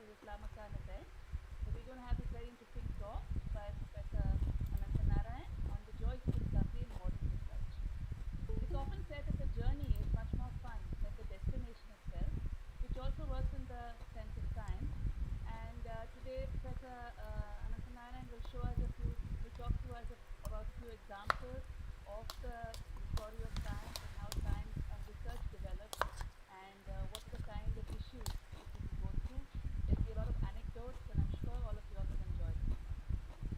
this Ramakanathan. So we're going to have this very interesting talk by Professor Ananthanarayan on the joys of discovery in modern research. It's often said that the journey is much more fun than the destination itself, which also works in the sense of science. And today, Professor Ananthanarayan will talk to us about a few examples of the story of science and how science and research develops, and what are the kind of issues that people go through. There'll be a lot of anecdotes, and I'm sure all of you all will enjoy this.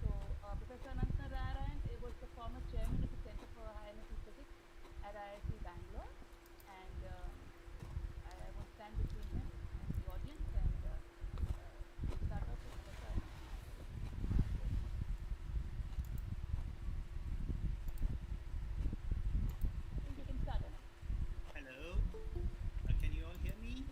So, Professor Ananthanarayan was the former chairman of the Center for High Energy Physics at IIT Bangalore, and I won't stand between him and the audience, and we'll start off with Professor Ananthanarayan. I think you can start, Anant. Hello, can you all hear me?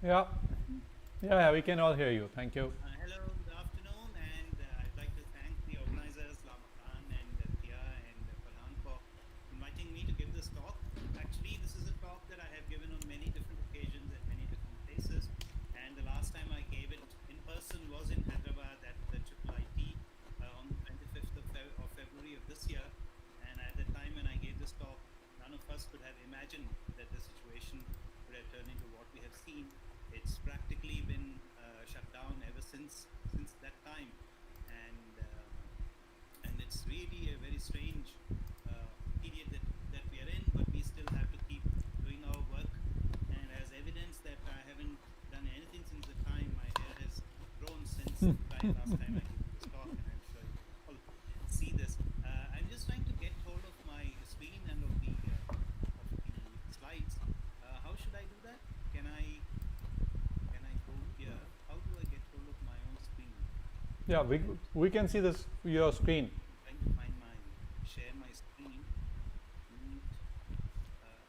Yeah, we can all hear you. Thank you. Hello, good afternoon, and I'd like to thank the organizers, Lama Khan and Priya and Pradhan for inviting me to give this talk. Actually, this is a talk that I have given on many different occasions at many different places, and the last time I gave it in person was in Hyderabad at the IIIT on the 25th of February of this year. And at the time when I gave this talk, none of us could have imagined that the situation would have turned into what we have seen. It's practically been shut down ever since that time, and it's really a very strange period that we are in. But we still have to keep doing our work. And as evidence that I haven't done anything since the time, my hair has grown since the last time I gave this talk, and I'm sure you all see this. I'm just trying to get hold of my screen and of the slides. How should I do that? Can I go here? How do I get hold of my own screen? Yeah, we can see this your screen. I'm trying to find share my screen.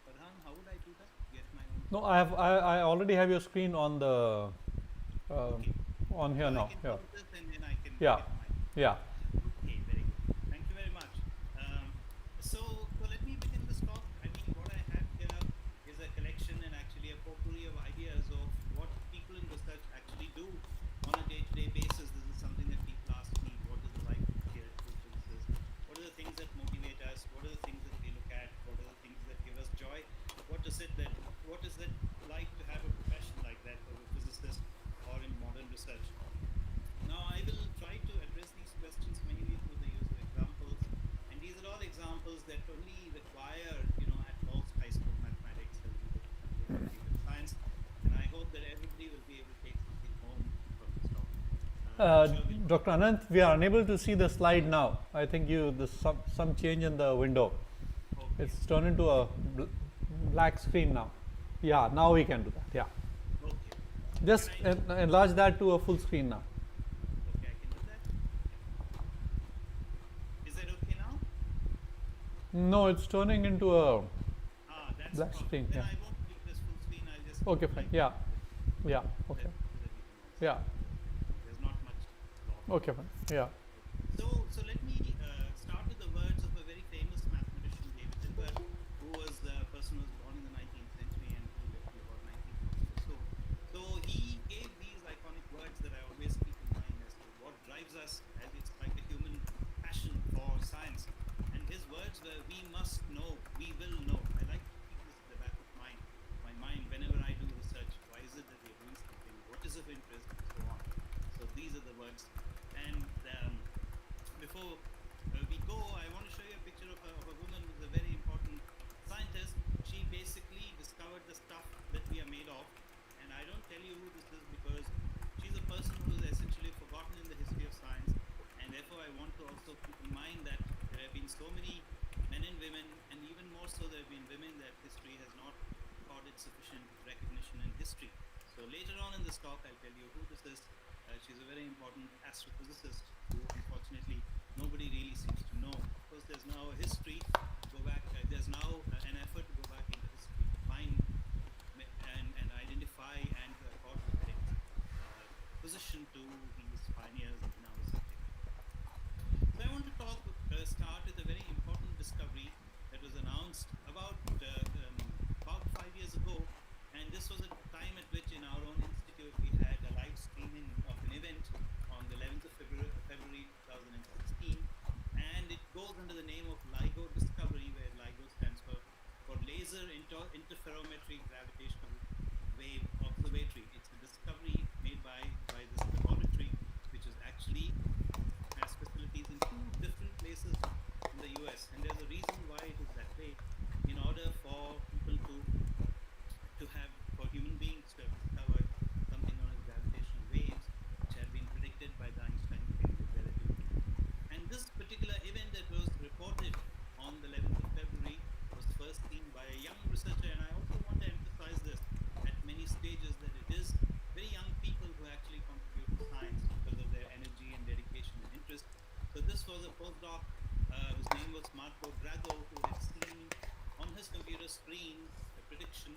Pradhan, how would I do that? Get my own. No, I already have your screen on the Okay. on here So now. I can Yeah, close this and then I can yeah, get my. yeah. Okay, very good. Thank you very much. So let me begin this talk. I mean, what I have here is a collection and actually a potpourri of ideas of what people in research actually do on a day-to-day basis. This is something that people ask me: what is the life of theoretical physicists? What are the things that motivate us? What are the things that we look at? What are the things that give us joy? What is it like to have a profession like that for a physicist or in modern research? Now, I will try to address these questions mainly through the use of examples, and these are all examples that only require, at most high school mathematics, a little bit of science, and I hope that everybody will be able to take something home from this talk. Dr. Anant, we are unable to see the slide now. I think there's some change in the window. Okay. It's turned into a black screen now. Yeah, now we can do that. Yeah, Okay. just enlarge that to a full screen now. Okay, I can do that. Is that okay now? No, it's turning into a That's black the problem. screen. Then Yeah. I won't keep this full screen. I'll just Okay, fine. Yeah. Yeah. Okay. so that you can also Yeah. there's not much problem. Okay, fine. Yeah. So let me start with the words of a very famous mathematician, David Hilbert, who was a person who was born in the 19th century and who lived till about 1940 or so. So he gave these iconic words that I always keep in mind as to what drives us, as it's like a human passion for science. And his words were, "We must know, we will know." I like to keep this at the back of my mind whenever I do research. Why is it that we're doing something? What is of interest? And so on. So these are the words. And before we go, I want to show you a picture of a woman who's a very important scientist. She basically discovered the stuff that we are made of. And I don't tell you who this is because she's a person who is essentially forgotten in the history of science. And therefore, I want to also keep in mind that there have been so many men and women, and even more so, there have been women that history has not accorded sufficient recognition in history. So later on in this talk, I'll tell you who this is. She's a very important astrophysicist who, unfortunately, nobody really seems to know. Of course, there's now a history. Go back. There's now an effort to go back into history to find and identify and accord the correct position to these pioneers in our subject. So I want to start with a very important discovery that was announced about 5 years ago, and this was a time at which in our own institute we had a live laser interferometry gravitational wave observatory. It's a discovery made by this laboratory, which is actually has facilities in two different places in the US. And there's a reason why it is that way. In order for people to have, for human beings to have discovered something known as gravitational waves, which had been predicted by the Einstein theory of relativity. And this particular event that was reported on the 11th of February was first seen by a young researcher. And I also want to emphasize this at many stages, that it is very young people who actually contribute to science because of their energy and dedication and interest. So this was a postdoc whose name was Marco Drago, who had seen on his computer screen a prediction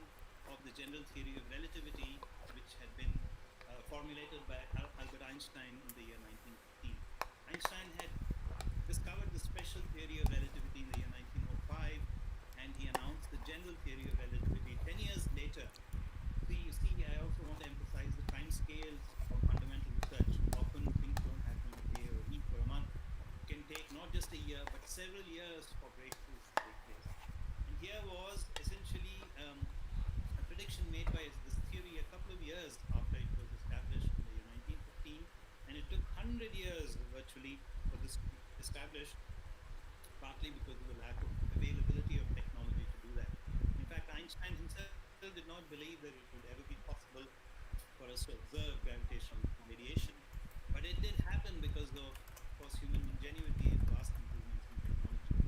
of the general theory of relativity, which had been formulated by Albert Einstein in the year 1915. Einstein had discovered the special theory of relativity in the year 1905, and he announced the general theory of relativity 10 years later. You see, I also want to emphasize the time scales of fundamental research. Often things don't happen in a day or a week or a month. It can take not just a year, but several years for breakthroughs to take place. And here was essentially a prediction made by this theory a couple of years after it was established in the year 1915, and it took 100 years virtually for this to be established, partly because of the lack of availability of technology to do that. In fact, Einstein himself did not believe that it would ever be possible for us to observe gravitational radiation, but it did happen because of course, human ingenuity and vast improvements in technology.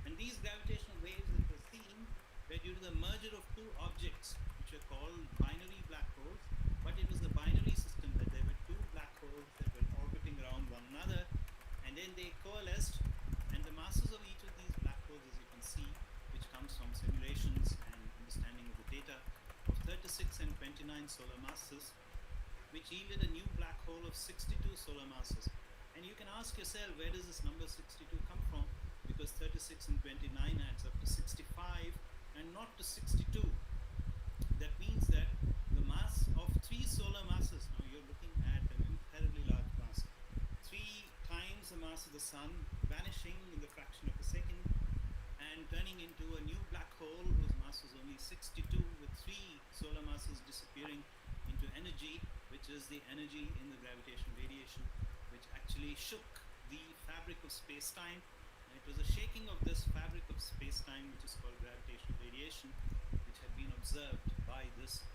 And these gravitational waves that were seen were due to the merger of two objects, which are called binary black holes. But it was a binary system, that there were two black holes that were orbiting around one another, and then they coalesced, and the masses of each of these black holes, as you can see, which comes from simulations and understanding of the data, of 36 and 29 solar masses, which yielded a new black hole of 62 solar masses. And you can ask yourself, where does this number 62 come from? Because 36 and 29 adds up to 65 and not to 62. That means that the mass of three solar masses, now you're looking at an incredibly large mass, 3 times the mass of the sun, vanishing in the fraction of a second and turning into a new black hole whose mass was only 62, with 3 solar masses disappearing into energy, which is the energy in the gravitational radiation, which actually shook the fabric of space-time. And it was a shaking of this fabric of space-time, which is called gravitational radiation, which had been observed by this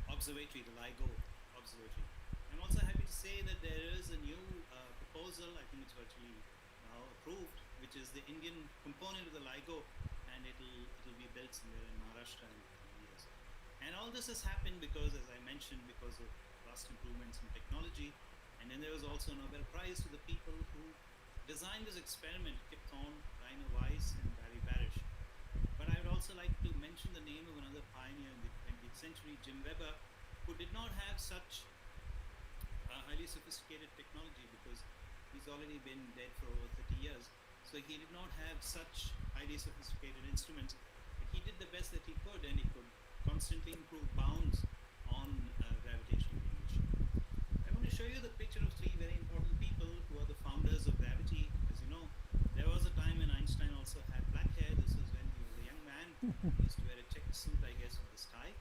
observatory, the Ligo Observatory. I'm also happy to say that there is a new proposal, I think it's virtually now approved, which is the Indian component of the Ligo, and it'll be built somewhere in Maharashtra in a few years. And all this has happened because, as I mentioned, because of vast improvements in technology. And then there was also a Nobel Prize to the people who designed this experiment, Kip Thorne, Rainer Weiss, and Barry Barish. But I would also like to mention the name of another pioneer in the 20th century, Jim Weber, who did not have such highly sophisticated technology, because he's already been dead for over 30 years. So he did not have such highly sophisticated instruments. But he did the best that he could, and he could constantly improve bounds on gravitational radiation. I want to show you the picture of 3 very important people who are the founders of gravity. As you know, there was a time when Einstein also had black hair. This was when he was a young man. He used to wear a checked suit, I guess, with this tie.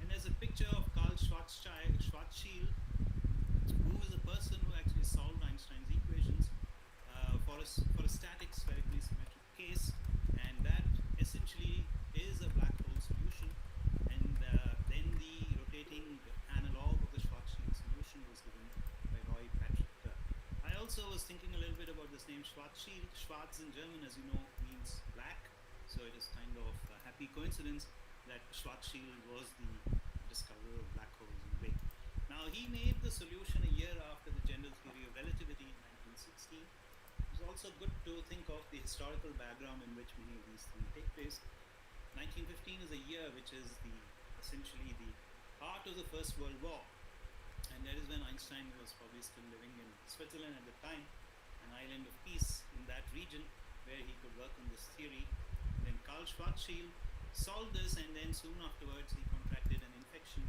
And there's a picture of Carl Schwarzschild, who is a person who actually solved Einstein's equations for a static spherically symmetric case, and that essentially is a black hole solution. And then the rotating analog of the Schwarzschild solution was given by Roy Patrick. I also was thinking a little bit about this name Schwarzschild. Schwarz in German, as you know, means black, so it is kind of a happy coincidence that Schwarzschild was the discoverer of black holes in a way. Now, he made the solution a year after the general theory of relativity in 1916. It's also good to think of the historical background in which many of these things take place. 1915 is a year which is essentially the heart of the First World War, and that is when Einstein was probably still living in Switzerland at the time, an island of peace in that region where he could work on this theory. And then Carl Schwarzschild solved this, and then soon afterwards he contracted an infection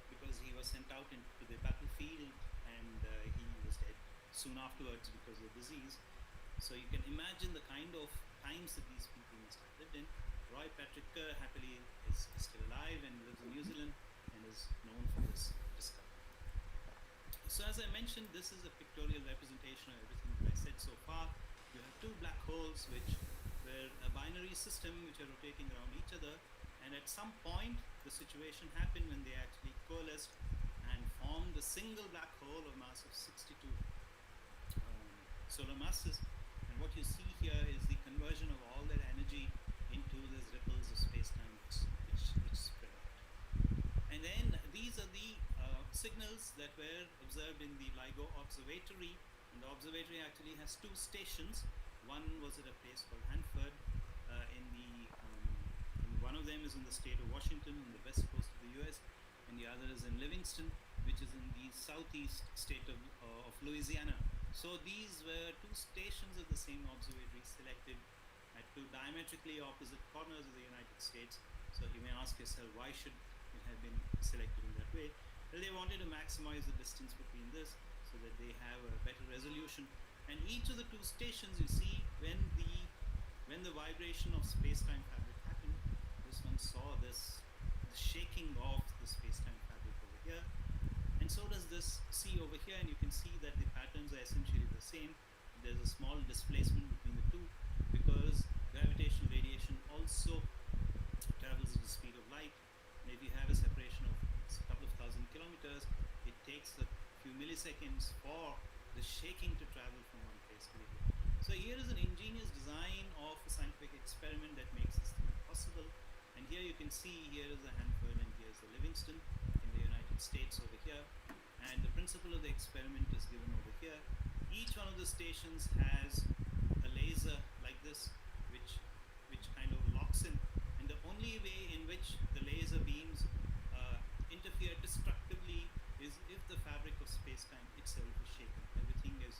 because he was sent out into the battlefield, and he was dead soon afterwards because of the disease. So you can imagine the kind of times that these people must have lived in. Roy Patrick Kerr happily is still alive and lives in New Zealand and is known for this discovery. So as I mentioned, this is a pictorial representation of everything that I said so far. You have two black holes which were a binary system which are rotating around each other, and at some point the situation happened when they actually coalesced and formed a single black hole of mass of 62 solar masses. And what you see here is the conversion of all that energy into these ripples of space-time which spread out. And then these are the signals that were observed in the Ligo Observatory. And the observatory actually has two stations. One was at a place called Hanford one of them is in the state of Washington on the west coast of the US, and the other is in Livingston, which is in the southeast state of Louisiana. So these were two stations of the same observatory selected at two diametrically opposite corners of the United States. So you may ask yourself, why should it have been selected in that way? Well, they wanted to maximize the distance between this so that they have a better resolution. And each of the two stations, you see, when the vibration of space-time fabric happened, this one saw the shaking of the space-time fabric over here. And so does this see over here, and you can see that the patterns are essentially the same. There's a small displacement between the two because gravitational radiation also travels at the speed of light. And if you have a separation of a couple of thousand kilometers, it takes a few milliseconds for the shaking to travel from one place to the other. So here is an ingenious design of a scientific experiment that makes this thing possible. And here you can see, here is the Hanford and here's the Livingston in the United States over here. And the principle of the experiment is given over here. Each one of the stations has a laser like this, which kind of locks in. And the only way in which the laser beams interfere destructively is if the fabric of space-time itself is shaken. Everything is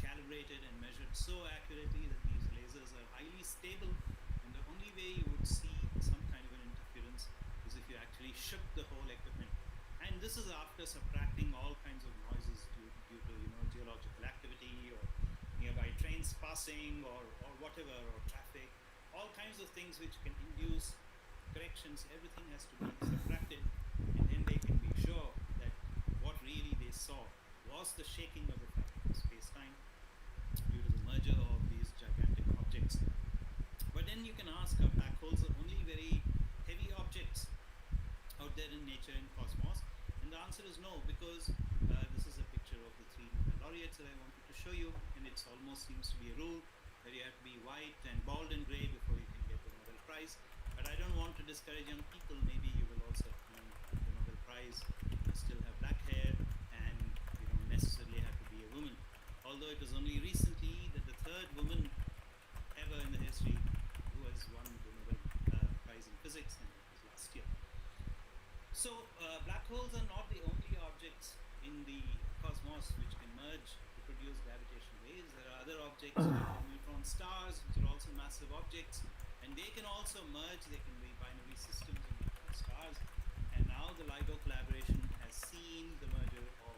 calibrated and measured so accurately that these lasers are highly stable, and the only way you would see some kind of an interference is if you actually shook the whole equipment. And this is after subtracting all kinds of noises due to geological activity or nearby trains passing or whatever, or traffic, all kinds of things which can induce corrections. Everything has to be subtracted, and then they can be sure that what really they saw was the shaking of the fabric of space-time due to the merger of these gigantic objects. But then you can ask, are black holes are only very heavy objects out there in nature, in cosmos? And the answer is no, because this is a picture of the 3 Nobel laureates that I wanted to show you, and it almost seems to be a rule that you have to be white and bald and gray before you can get the Nobel Prize. But I don't want to discourage young people. Maybe you will also earn the Nobel Prize. You still have black hair, and you don't necessarily have to be a woman. Although it was only recently that the 3rd woman ever in the history who has won the Nobel Prize in Physics, and it was last year. So black holes are not the only objects in the cosmos which can merge to produce gravitational waves. There are other objects like neutron stars, which are also massive objects, and they can also merge. They can be binary systems of neutron stars. And now the LIGO collaboration has seen the merger of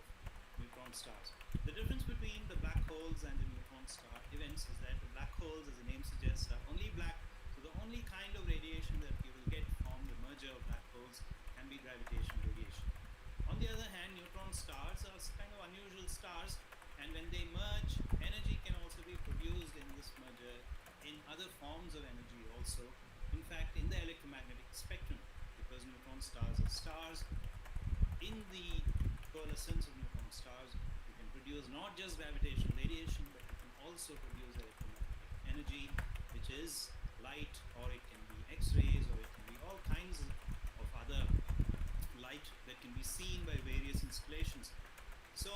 neutron stars. The difference between the black holes and the neutron star events is that the black holes, as the name suggests, are only black. So the only kind of radiation that you will get from the merger of black holes can be gravitational radiation. On the other hand, neutron stars are kind of unusual stars, and when they merge, energy can also be produced in this merger in other forms of energy also. In fact, in the electromagnetic spectrum, because neutron stars are stars, in the coalescence of neutron stars, you can produce not just gravitational radiation, but you can also produce electromagnetic energy, which is light, or it can be X-rays, or it can be all kinds of other light that can be seen by various installations. So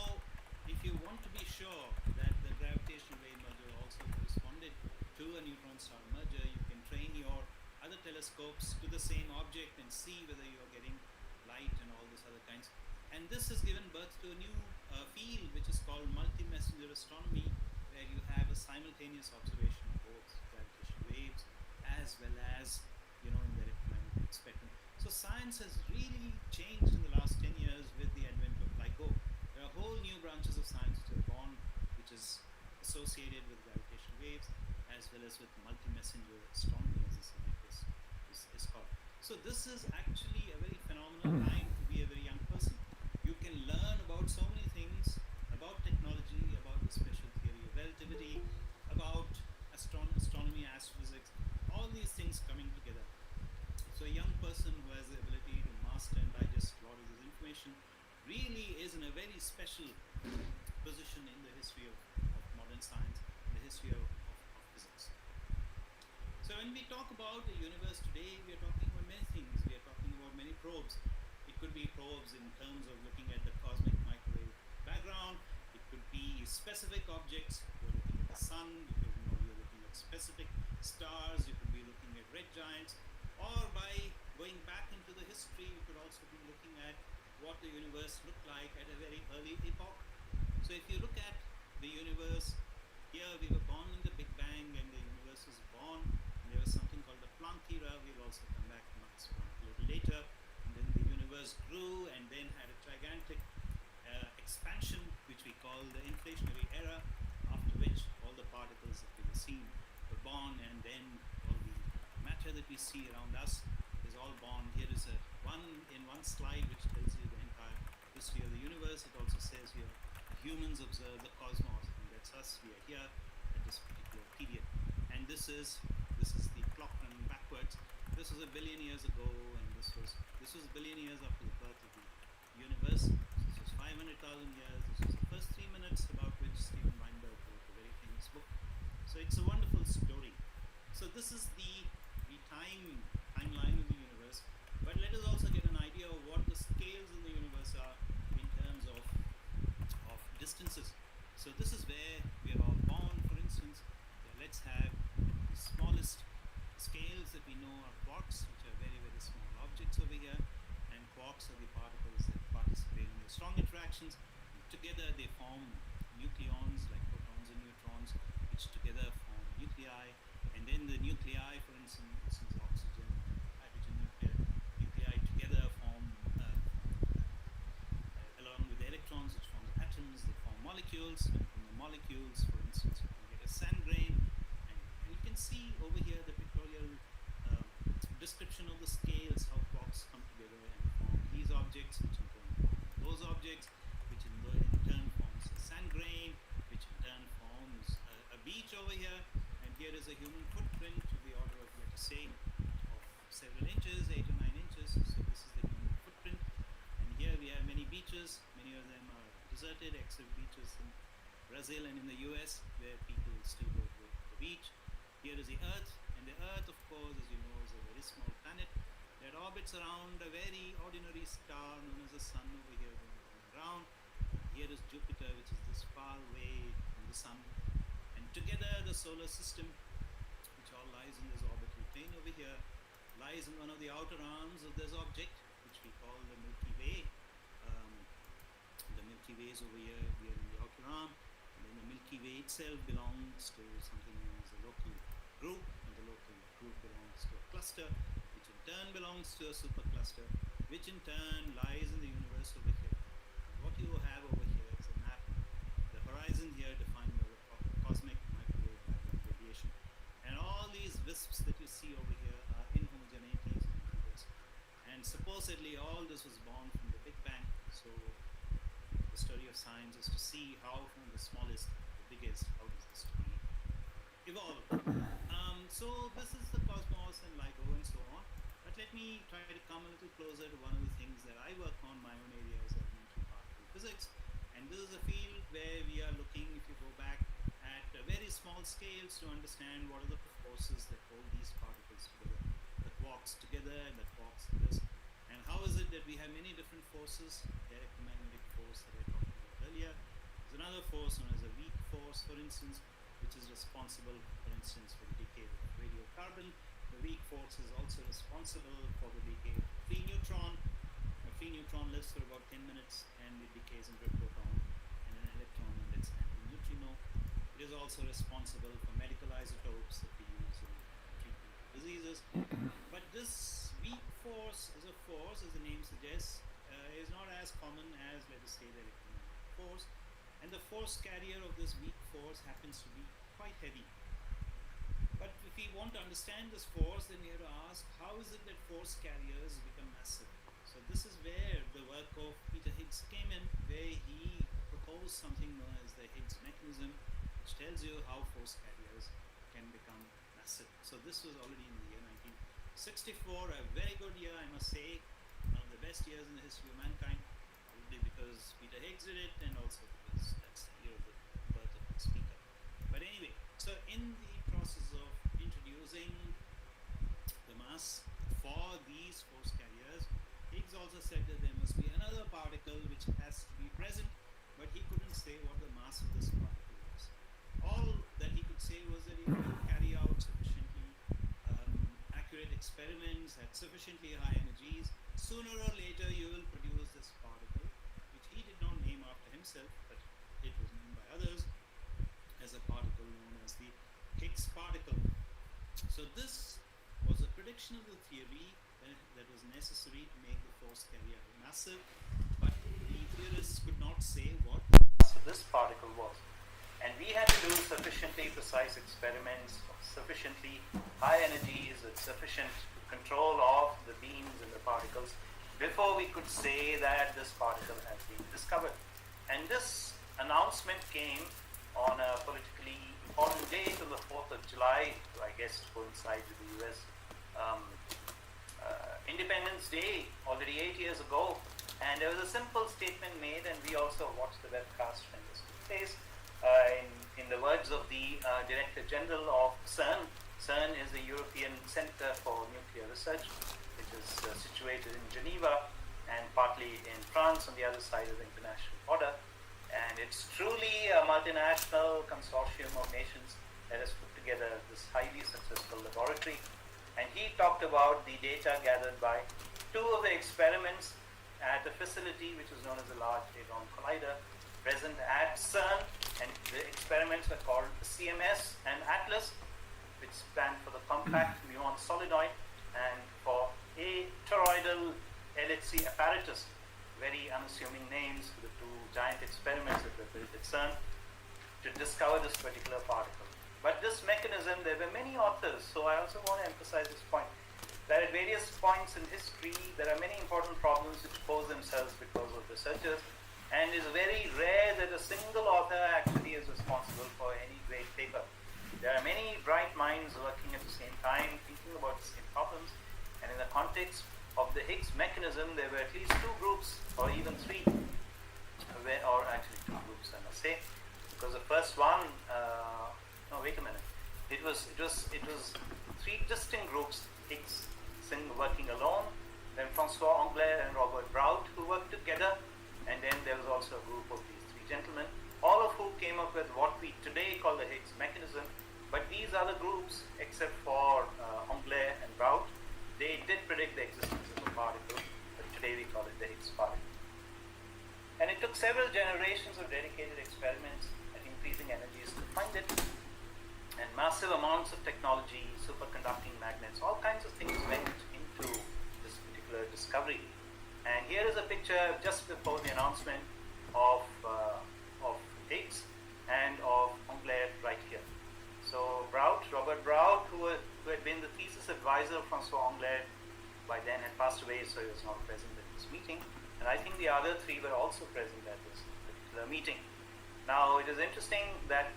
if you want to be sure that the gravitational wave merger also corresponded to a neutron star merger, you can train your other telescopes to the same object and see whether you are getting light and all these other kinds. And this has given birth to a new field which is called multi-messenger astronomy, where you have a simultaneous observation of both gravitational waves as well as in the electromagnetic spectrum. So science has really changed in the last 10 years with the advent of LIGO. There are whole new branches of science which are born, which is associated with gravitational waves, as well as with multi-messenger astronomy, as the subject is called. So this is actually a very phenomenal time to be a very young person. You can learn about so many things, about technology, about the special theory of relativity, about astronomy, astrophysics, all these things coming together. So a young person who has the ability to master and digest a lot of this information really is in a very special position in the history of modern science, in the history of physics. So when we talk about the universe today, we are talking about many things. We are talking about many probes. It could be probes in terms of looking at the cosmic microwave background. It could be specific objects. You're looking at the sun. You're looking at specific stars. You could be looking at red giants. Or by going back into the history, you could also be looking at what the universe looked like at a very early epoch. So if you look at the universe, here we were born in the Big Bang and the universe was born. And there was something called the Planck era. We'll also come back to Max Planck a little later. And then the universe grew and then had a gigantic expansion, which we call the inflationary era, after which all the particles that we were seeing were born, and then all the matter that we see around us is all born. Here is one slide which tells you the entire history of the universe. It also says here, humans observe the cosmos, and that's us. We are here at this particular period, and this is the clock running backwards. This was a billion years ago, and this was a billion years after the birth of the universe. This was 500,000 years. This was the first 3 minutes, about which Steven Weinberg wrote a very famous book. So it's a wonderful story. So this is the timeline of the universe. But let us also get an idea of what the scales in the universe are in terms of distances. So this is where we are all born, for instance. Let's have the smallest scales that we know are quarks, which are very, very small objects over here. And quarks are the particles that participate in the strong interactions. Together they form nucleons, like protons and neutrons, which together form nuclei. And then the nuclei, for instance, oxygen, hydrogen nuclei together form, along with the electrons, which form the atoms, they form molecules. And from the molecules, for instance, you can get a sand grain. And you can see over here the pictorial description of the scales, how quarks come together and form these objects, which in turn form those objects, which in turn forms a sand grain, which in turn forms a beach over here. And here is a human footprint to the order of, let us say, of several inches, 8 or 9 inches. So this is the human footprint. And here we have many beaches. Many of them are deserted, except beaches in Brazil and in the US, where people still go to the beach. Here is the Earth. And the Earth, of course, as you know, is a very small planet that orbits around a very ordinary star known as the Sun over here going around. Here is Jupiter, which is this far away from the Sun. And together the solar system, which all lies in this orbital plane over here, lies in one of the outer arms of this object, which we call the Milky Way. The Milky Way is over here, we are in the outer arm. And then the Milky Way itself belongs to something known as a local group, and the local group belongs to a cluster, which in turn belongs to a supercluster, which in turn lies in the universe over here. And what you have over here is a map, the horizon here defined by the cosmic microwave background radiation. And all these wisps that you see over here are inhomogeneities in the universe. And supposedly all this was born from the Big Bang. So the story of science is to see how from the smallest to the biggest, how does the story evolve. So this is the cosmos and Ligo and so on. But let me try to come a little closer to one of the things that I work on, my own area is elementary particle physics. And this is a field where we are looking, if you go back, at very small scales to understand what are the forces that hold these particles together, the quarks together and the quarks in this. And how is it that we have many different forces, direct magnetic force that I talked about earlier. There's another force known as a weak force, for instance, which is responsible, for instance, for the decay of radiocarbon. The weak force is also responsible for the decay of a free neutron. A free neutron lives for about 10 minutes and it decays into a proton and an electron, and it's antineutrino. It is also responsible for medical isotopes that we use in treatment of diseases. But this weak force is a force, as the name suggests, is not as common as, let us say, the electromagnetic force. And and the force carrier of this weak force happens to be quite heavy. But if we want to understand this force, then we have to ask, how is it that force carriers become massive? So this is where the work of Peter Higgs came in, where he proposed something known as the Higgs mechanism, which tells you how force carriers can become massive. So this was already in the year 1964, a very good year, I must say, one of the best years in the history of mankind, probably because Peter Higgs did it, and also because that's the year of the birth of the speaker. But anyway, so in the process of introducing the mass for these force carriers, Higgs also said that there must be another particle which has to be present, but he couldn't say what the mass of this particle was. All that he could say was that if you carry out sufficiently accurate experiments at sufficiently high energies, sooner or later you will produce this particle, which he did not name after himself, but it was named by others as a particle known as the Higgs particle. So this was a prediction of the theory that was necessary to make the force carrier massive, but the theorists could not say what the mass of this particle was. And we had to do sufficiently precise experiments of sufficiently high energies with sufficient control of the beams and the particles before we could say that this particle has been discovered. And this announcement came on a politically important day, to the 4th of July, I guess to coincide with the US Independence Day, already 8 years ago. And there was a simple statement made, and we also watched the webcast when this took place. In the words of the Director General of CERN, CERN is the European Center for Nuclear Research, which is situated in Geneva and partly in France on the other side of the international border. And it's truly a multinational consortium of nations that has put together this highly successful laboratory. And he talked about the data gathered by two of the experiments at a facility which is known as the Large Hadron Collider, present at CERN. And the experiments were called CMS and ATLAS, which stand for the Compact Muon Solenoid, and for a toroidal LHC apparatus. Very unassuming names for the two giant experiments that were built at CERN to discover this particular particle. But this mechanism, there were many authors, so I also want to emphasize this point, that at various points in history, there are many important problems which pose themselves because of researchers, and it's very rare that a single author actually is responsible for any great paper. There are many bright minds working at the same time, thinking about the same problems, and in the context of the Higgs mechanism, there were at least two groups, or even three, or actually two groups, I must say, because the first one, no, wait a minute, it was three distinct groups, Higgs working alone, then Francois Englert and Robert Brout who worked together, and then there was also a group of these three gentlemen, all of who came up with what we today call the Higgs mechanism. But these other groups, except for Englert and Brout, they did predict the existence of a particle, but today we call it the Higgs particle. And it took several generations of dedicated experiments at increasing energies to find it, and massive amounts of technology, superconducting magnets, all kinds of things went into this particular discovery. And here is a picture just before the announcement of Higgs and of Englert right here. So Robert Brout, who had been the thesis advisor of Francois Englert, by then had passed away, so he was not present at this meeting. And I think the other three were also present at this particular meeting. Now, it is interesting that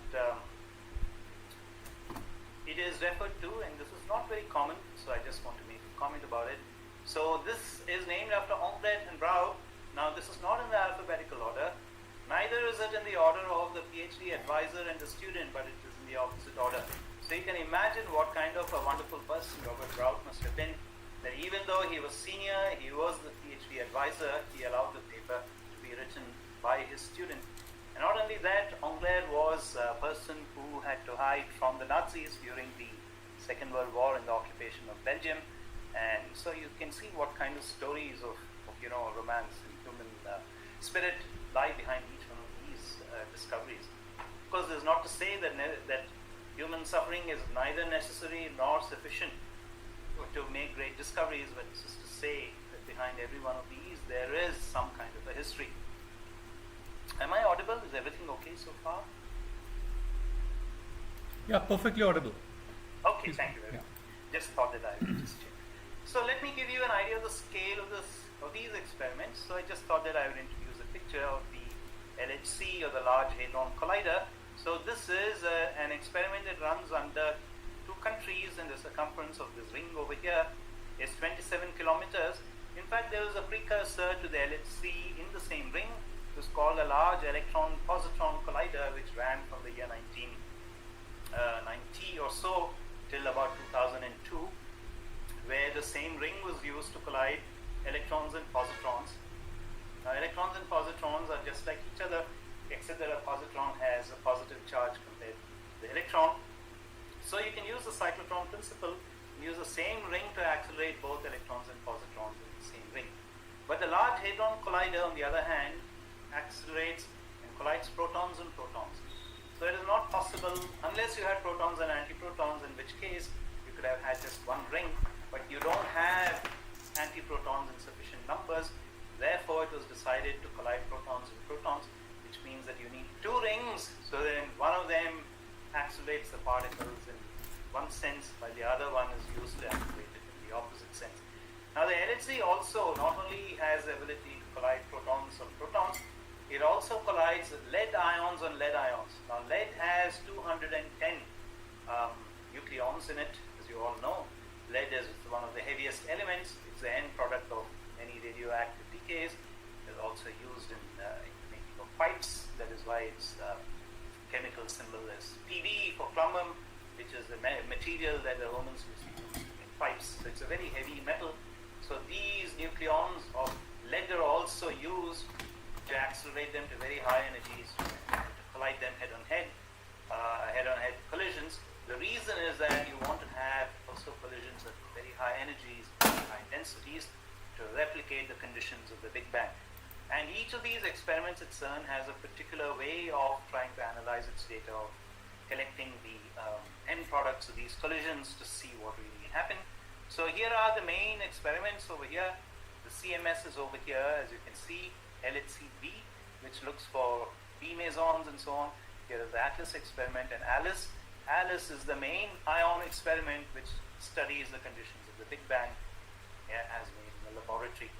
it is referred to, and this is not very common, so I just want to make a comment about it. So this is named after Englert and Brout. Now, this is not in the alphabetical order. Neither is it in the order of the PhD advisor and the student, but it is in the opposite order. So you can imagine what kind of a wonderful person Robert Brout must have been, that even though he was senior, he was the PhD advisor, he allowed the paper to be written by his student. And not only that, Englert was a person who had to hide from the Nazis during the Second World War in the occupation of Belgium. And so you can see what kind of stories of romance and human spirit lie behind each one of these discoveries. Of course, this is not to say that human suffering is neither necessary nor sufficient to make great discoveries, but this is to say that behind every one of these there is some kind of a history. Am I audible? Is everything okay so far? Yeah, perfectly audible. Okay, thank you very much. Just thought that I would just check. So let me give you an idea of the scale of these experiments. So I just thought that I would introduce a picture of the LHC, or the Large Hadron Collider. So this is an experiment that runs under two countries, and the circumference of this ring over here is 27 kilometers. In fact, there was a precursor to the LHC in the same ring. It was called a Large Electron-Positron Collider, which ran from the year 1990 or so till about 2002, where the same ring was used to collide electrons and positrons. Now, electrons and positrons are just like each other, except that a positron has a positive charge compared to the electron. So you can use the cyclotron principle, use the same ring to accelerate both electrons and positrons in the same ring. But the Large Hadron Collider, on the other hand, accelerates and collides protons and protons. So it is not possible, unless you had protons and antiprotons, in which case you could have had just one ring, but you don't have antiprotons in sufficient numbers. Therefore, it was decided to collide protons and protons, which means that you need two rings, so then one of them accelerates the particles in one sense, while the other one is used to accelerate it in the opposite sense. Now, the LHC also not only has the ability to collide protons on protons, it also collides lead ions on lead ions. Now, lead has 210 nucleons in it, as you all know. Lead is one of the heaviest elements. It's the end product of many radioactive decays. It's also used in making of pipes. That is why its chemical symbol is Pb for plumbum, which is the material that the Romans used to use in pipes. So it's a very heavy metal. So these nucleons of lead are also used to accelerate them to very high energies, to collide them head-on-head collisions. The reason is that you want to have also collisions at very high energies, high densities, to replicate the conditions of the Big Bang. And each of these experiments at CERN has a particular way of trying to analyze its data, of collecting the end products of these collisions to see what really happened. So here are the main experiments over here. The CMS is over here, as you can see. LHC-B, which looks for B mesons and so on. Here is the ATLAS experiment, and ALICE. ALICE is the main ion experiment which studies the conditions of the Big Bang as made in the laboratory.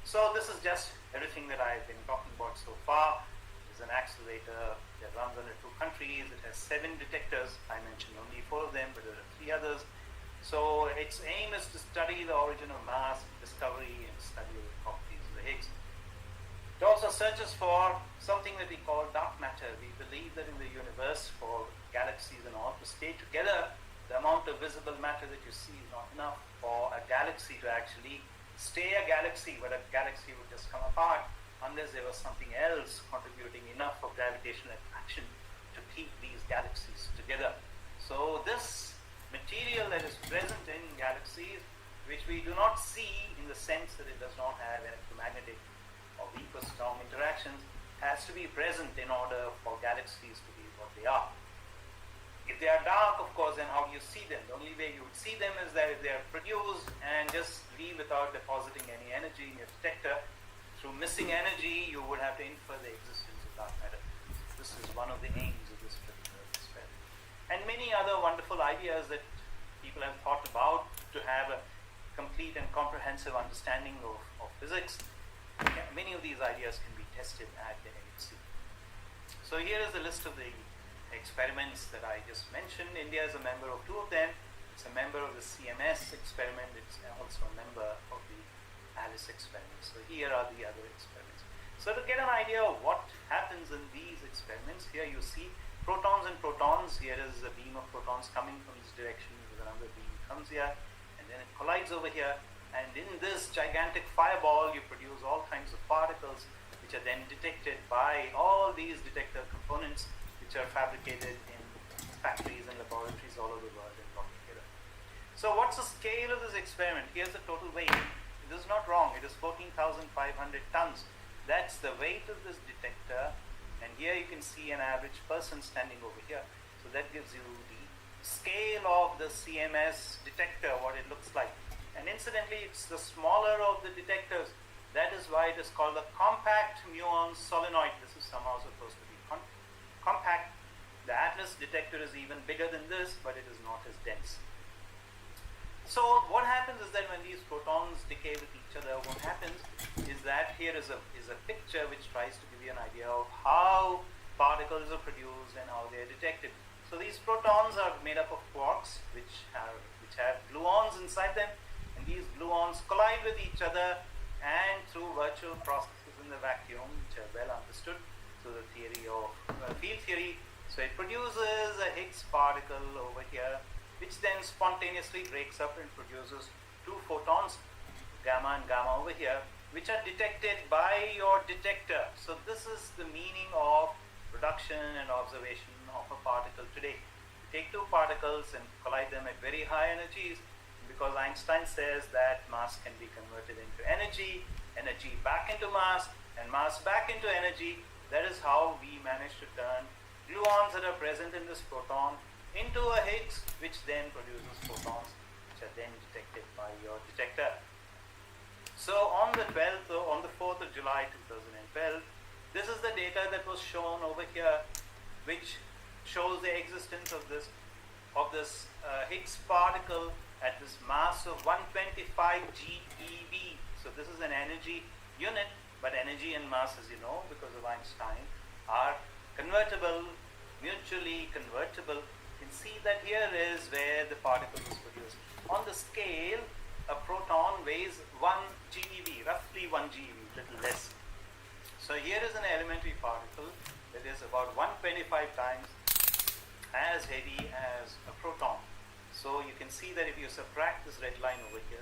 So this is just everything that I've been talking about so far. It's an accelerator that runs under two countries. It has 7 detectors. I mentioned only 4 of them, but there are 3 others. So its aim is to study the origin of mass, discovery, and study the properties of the Higgs. It also searches for something that we call dark matter. We believe that in the universe, for galaxies and all to stay together, the amount of visible matter that you see is not enough for a galaxy to actually stay a galaxy, but a galaxy would just come apart unless there was something else contributing enough of gravitational attraction to keep these galaxies together. So this material that is present in galaxies, which we do not see in the sense that it does not have electromagnetic or weak or strong interactions, has to be present in order for galaxies to be what they are. If they are dark, of course, then how do you see them? The only way you would see them is that if they are produced and just leave without depositing any energy in your detector, through missing energy, you would have to infer the existence of dark matter. This is one of the aims of this particular experiment. And many other wonderful ideas that people have thought about to have a complete and comprehensive understanding of physics. Many of these ideas can be tested at the LHC. So here is the list of the experiments that I just mentioned. India is a member of 2 of them. It's a member of the CMS experiment. It's also a member of the ALICE experiment. So here are the other experiments. So to get an idea of what happens in these experiments, here you see protons and protons. Here is a beam of protons coming from this direction with another beam comes here, and then it collides over here. And in this gigantic fireball, you produce all kinds of particles, which are then detected by all these detector components, which are fabricated in factories and laboratories all over the world and brought together. So what's the scale of this experiment? Here's the total weight. This is not wrong. It is 14,500 tons. That's the weight of this detector. And here you can see an average person standing over here. So that gives you the scale of the CMS detector, what it looks like. And incidentally, it's the smaller of the detectors That is why it is called a compact muon solenoid. This is somehow supposed to be compact. The Atlas detector is even bigger than this, but it is not as dense. So what happens is that when these protons decay with each other, what happens is that here is a picture which tries to give you an idea of how particles are produced and how they are detected. So these protons are made up of quarks which have gluons inside them, and these gluons collide with each other, and through virtual processes in the vacuum, which are well understood through the theory of field theory, so it produces a Higgs particle over here, which then spontaneously breaks up and produces two photons, gamma and gamma over here, which are detected by your detector. So this is the meaning of production and observation of a particle today. You take two particles and collide them at very high energies, because Einstein says that mass can be converted into energy, energy back into mass, and mass back into energy. That is how we manage to turn gluons that are present in this proton into a Higgs, which then produces photons, which are then detected by your detector. So on the 4th of July 2012, this is the data that was shown over here, which shows the existence of this Higgs particle at this mass of 125 GeV. So this is an energy unit, but energy and mass, as you know, because of Einstein, are convertible, mutually convertible. You can see that here is where the particle is produced. On the scale, a proton weighs 1 GeV, roughly 1 GeV, little less. So here is an elementary particle that is about 125 times as heavy as a proton. So you can see that if you subtract this red line over here,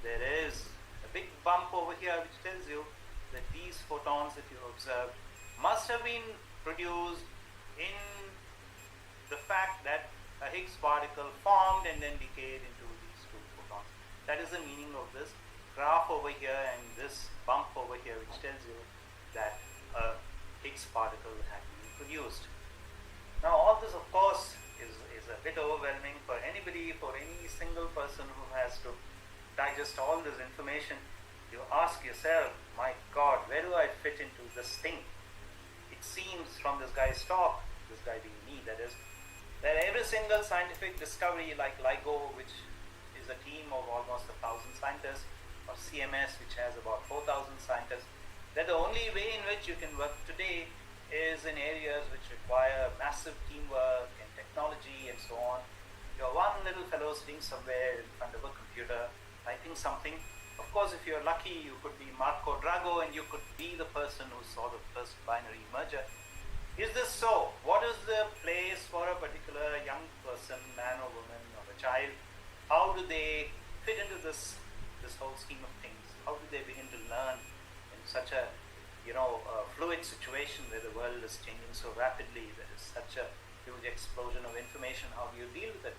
there is a big bump over here which tells you that these photons that you observed must have been produced in the fact that a Higgs particle formed and then decayed into these two photons. That is the meaning of this graph over here and this bump over here, which tells you that a Higgs particle had been produced. Now all this, of course, is a bit overwhelming for anybody, for any single person who has to digest all this information. You ask yourself, my God, where do I fit into this thing? It seems from this guy's talk, this guy being me, that is, that every single scientific discovery like LIGO, which is a team of almost 1,000 scientists, or CMS, which has about 4,000 scientists, that the only way in which you can work today is in areas which require massive teamwork and technology and so on. You're one little fellow sitting somewhere in front of a computer typing something. Of course, if you're lucky, you could be Marco Drago and you could be the person who saw the first binary merger. Is this so? What is the place for a particular young person, man or woman or a child? How do they fit into this whole scheme of things? How do they begin to learn in such a fluid situation where the world is changing so rapidly? There is such a huge explosion of information. How do you deal with it?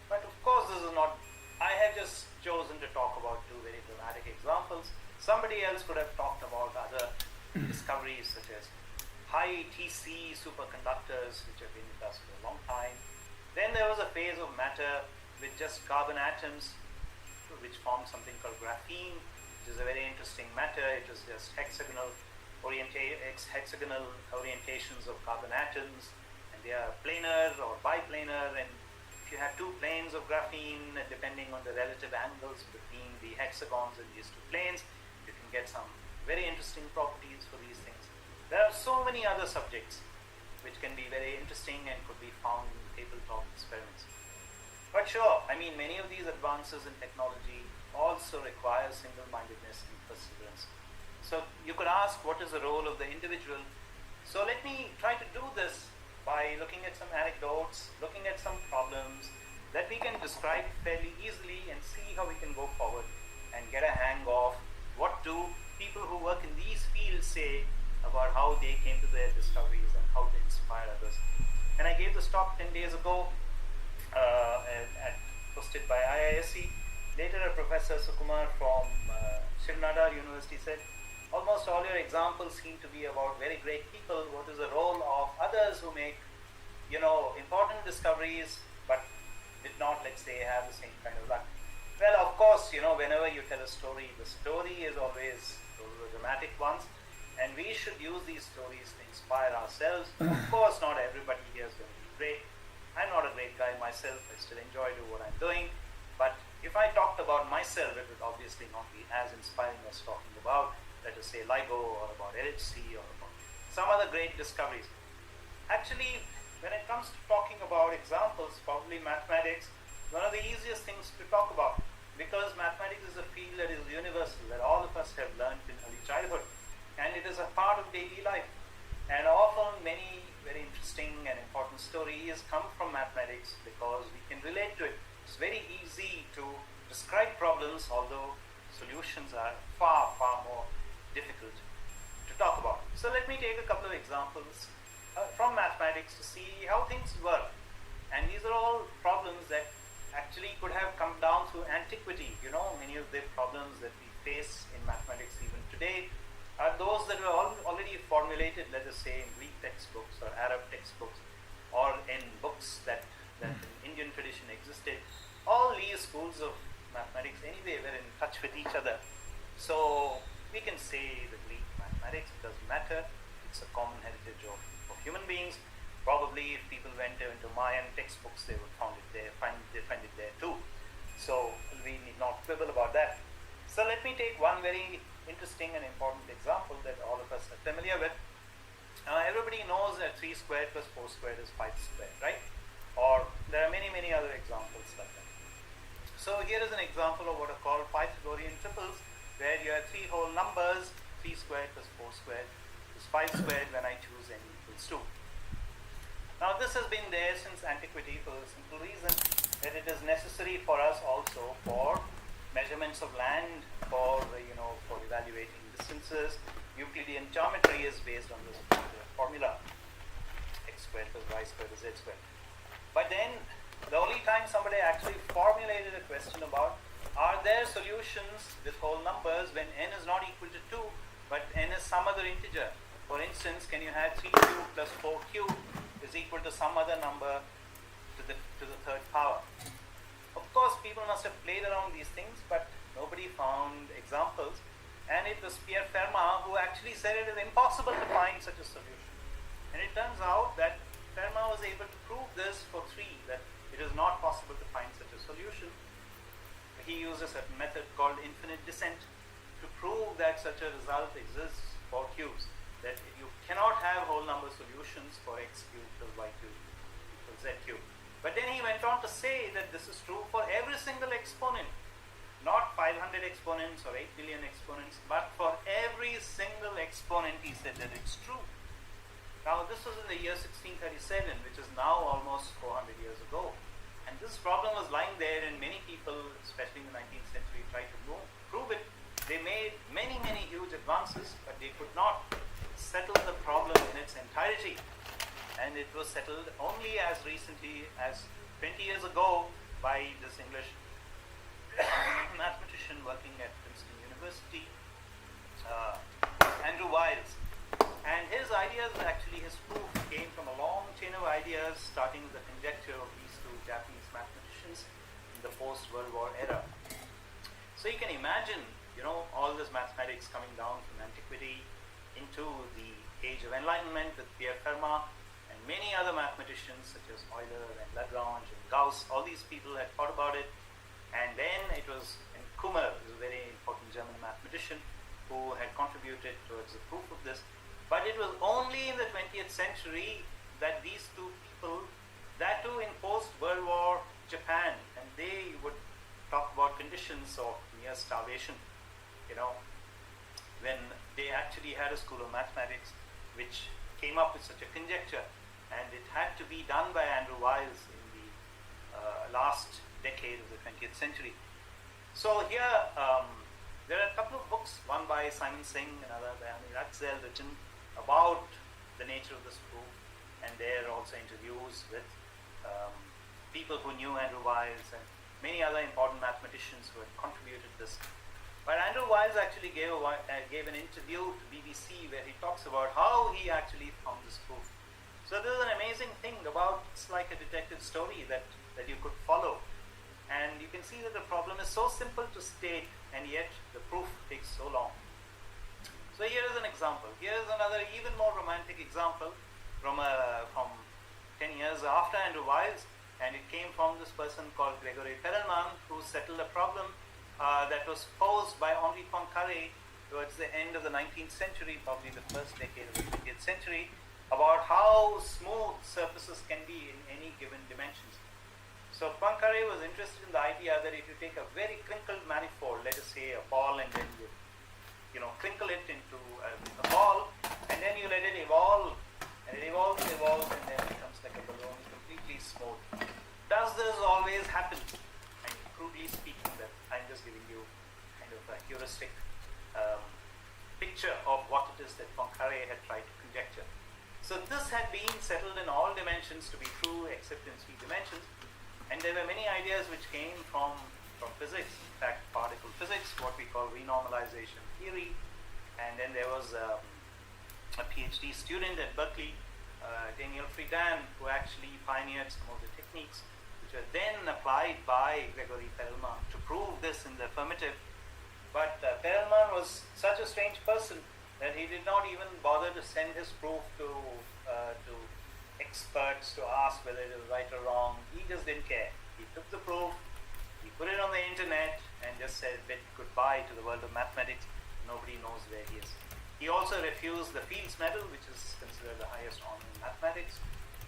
But of course, this is not. I have just chosen to talk about two very dramatic examples. Somebody else could have talked about other discoveries such as high TC superconductors, which have been with us for a long time. Then there was a phase of matter with just carbon atoms, which formed something called graphene, which is a very interesting matter. It was just hexagonal orientations of carbon atoms, and they are planar or biplanar, and if you have two planes of graphene, depending on the relative angles between the hexagons in these two planes, you can get some very interesting properties for these things. There are so many other subjects which can be very interesting and could be found in tabletop experiments. But sure, I mean, many of these advances in technology also require single-mindedness and perseverance. So you could ask, what is the role of the individual? So let me try to do this by looking at some anecdotes, looking at some problems that we can describe fairly easily and see how we can go forward and get a hang of what do people who work in these fields say about how they came to their discoveries and how to inspire others. And I gave this talk 10 days ago, hosted by IISc. Later, a Professor Sukumar from Shivnadar University said, almost all your examples seem to be about very great people. What is the role of others who make, important discoveries, but did not, let's say, have the same kind of luck? Well, of course, whenever you tell a story, the story is always Those are the dramatic ones. And we should use these stories to inspire ourselves. Of course, not everybody here is going to be great. I'm not a great guy myself. I still enjoy doing what I'm doing. But if I talked about myself, it would obviously not be as inspiring as talking about, let us say, LIGO or about LHC or about some other great discoveries. Actually, when it comes to talking about examples, probably mathematics, one of the easiest things to talk about, because mathematics is a field that is universal, that all of us have learned in early childhood, and it is a part of daily life. And often many very interesting and important stories come from mathematics because we can relate to it. It's very easy to describe problems, although solutions are far, far more difficult to talk about. So let me take a couple of examples from mathematics to see how things work. And these are all problems that actually could have come down through antiquity. You know, many of the problems that we face in mathematics even today are those that were already formulated, let us say, in Greek textbooks or Arab textbooks, or in books that in Indian tradition existed. All these schools of mathematics anyway were in touch with each other. So we can say the Greek mathematics, it doesn't matter, it's a common heritage of human beings. Probably if people went into Mayan textbooks, they would find it there too. So we need not quibble about that. So let me take one very interesting and important example that all of us are familiar with. Everybody knows that 3 squared plus 4 squared is 5 squared, right? Or there are many, many other examples like that. So here is an example of what are called Pythagorean triples, where you have 3 whole numbers, 3 squared plus 4 squared is 5 squared when I choose n equals 2. Now this has been there since antiquity for the simple reason that it is necessary for us also for measurements of land, for for evaluating distances. Euclidean geometry is based on this particular formula, x squared plus y squared is z squared. But then the only time somebody actually formulated a question about, are there solutions with whole numbers when n is not equal to 2 but n is some other integer? For instance, can you have 3 cubed plus 4 cubed is equal to some other number to the third power? Of course, people must have played around these things, but nobody found examples. And it was Pierre Fermat who actually said it is impossible to find such a solution. And it turns out that Fermat was able to prove this for 3, that it is not possible to find such a solution. He used a certain method called infinite descent to prove that such a result exists for cubes, that you cannot have whole number solutions for x cubed plus y cubed equals z cubed. But then he went on to say that this is true for every single exponent, not 500 exponents or 8 billion exponents, but for every single exponent he said that it's true. Now this was in the year 1637, which is now almost 400 years ago. And this problem was lying there, and many people, especially in the 19th century, tried to prove it. They made many, many huge advances, but they could not settle the problem in its entirety. And it was settled only as recently as 20 years ago by this English mathematician working at Princeton University, Andrew Wiles. And his ideas, actually his proof, came from a long chain of ideas starting with the conjecture of these 2 Japanese mathematicians in the post-World War era. So you can imagine, all this mathematics coming down from antiquity into the age of enlightenment with Pierre Fermat, and many other mathematicians such as Euler and Lagrange and Gauss. All these people had thought about it. And then it was Kummer, who is a very important German mathematician, who had contributed towards the proof of this. But it was only in the 20th century that these 2 people, that too in post-World War Japan, and they would talk about conditions of near starvation, when they actually had a school of mathematics which came up with such a conjecture, and it had to be done by Andrew Wiles in the last decade of the 20th century. So here there are a couple of books, one by Simon Singh, another by Ami Ratzel, written about the nature of this proof, and there are also interviews with people who knew Andrew Wiles and many other important mathematicians who had contributed this. But Andrew Wiles actually gave an interview to BBC where he talks about how he actually found this proof. So this is an amazing thing about, it's like a detective story that you could follow. And you can see that the problem is so simple to state, and yet the proof takes so long. So here is an example. Here is another even more romantic example from 10 years after Andrew Wiles, and it came from this person called Gregory Perelman, who settled a problem that was posed by Henri Poincaré towards the end of the 19th century, probably the first decade of the 20th century, about how smooth surfaces can be in any given dimensions. So Poincaré was interested in the idea that if you take a very crinkled manifold, let us say a ball, and then you crinkle it into a ball, and then you let it evolve, and it evolves, and then it becomes like a balloon, completely smooth. Does this always happen? And crudely speaking, that I'm just giving you kind of a heuristic picture of what it is that Poincaré had tried to conjecture. So this had been settled in all dimensions to be true except in 3 dimensions, and there were many ideas which came from physics, in fact particle physics, what we call renormalization theory, and then there was a PhD student at Berkeley, Daniel Friedan, who actually pioneered some of the techniques which were then applied by Gregory Perelman to prove this in the affirmative. But Perelman was such a strange person that he did not even bother to send his proof to experts to ask whether it was right or wrong. He just didn't care. He took the proof, he put it on the internet, and just said bid goodbye to the world of mathematics. Nobody knows where he is. He also refused the Fields Medal, which is considered the highest honor in mathematics,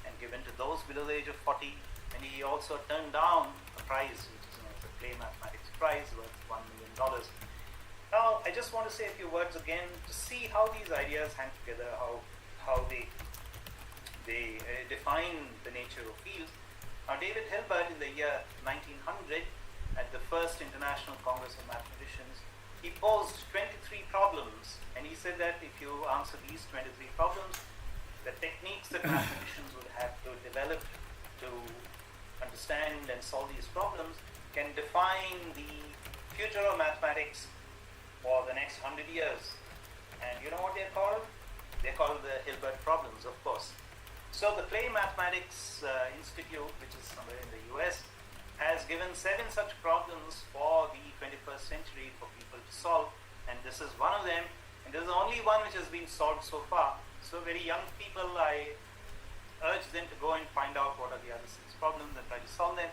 and given to those below the age of 40. And he also turned down a prize, which is known as the Clay Mathematics Prize, worth $1 million. Now, I just want to say a few words again to see how these ideas hang together, how they define the nature of fields. Now, David Hilbert in the year 1900 at the first International Congress of Mathematicians, he posed 23 problems, and he said that if you answer these 23 problems, the techniques that mathematicians would have to develop to understand and solve these problems can define the future of mathematics for the next 100 years. And you know what they're called? They're called the Hilbert problems, of course. So the Clay Mathematics Institute, which is somewhere in the US, has given 7 such problems for the 21st century for people to solve, and this is one of them, and this is the only one which has been solved so far. So very young people, I urge them to go and find out what are the other 6 problems and try to solve them,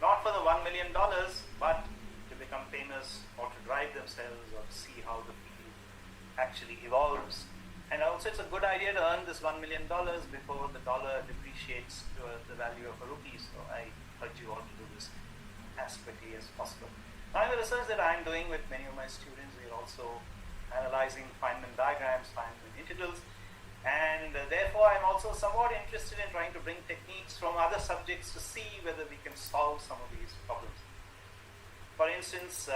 not for the $1 million, but to become famous or to drive themselves or to see how the field actually evolves. And also it's a good idea to earn this $1 million before the dollar depreciates to the value of a rupee. So I urge you all to do this as quickly as possible. Now, the research that I'm doing with many of my students, we're also analyzing Feynman diagrams, Feynman integrals, and therefore I'm also somewhat interested in trying to bring techniques from other subjects to see whether we can solve some of these problems. For instance,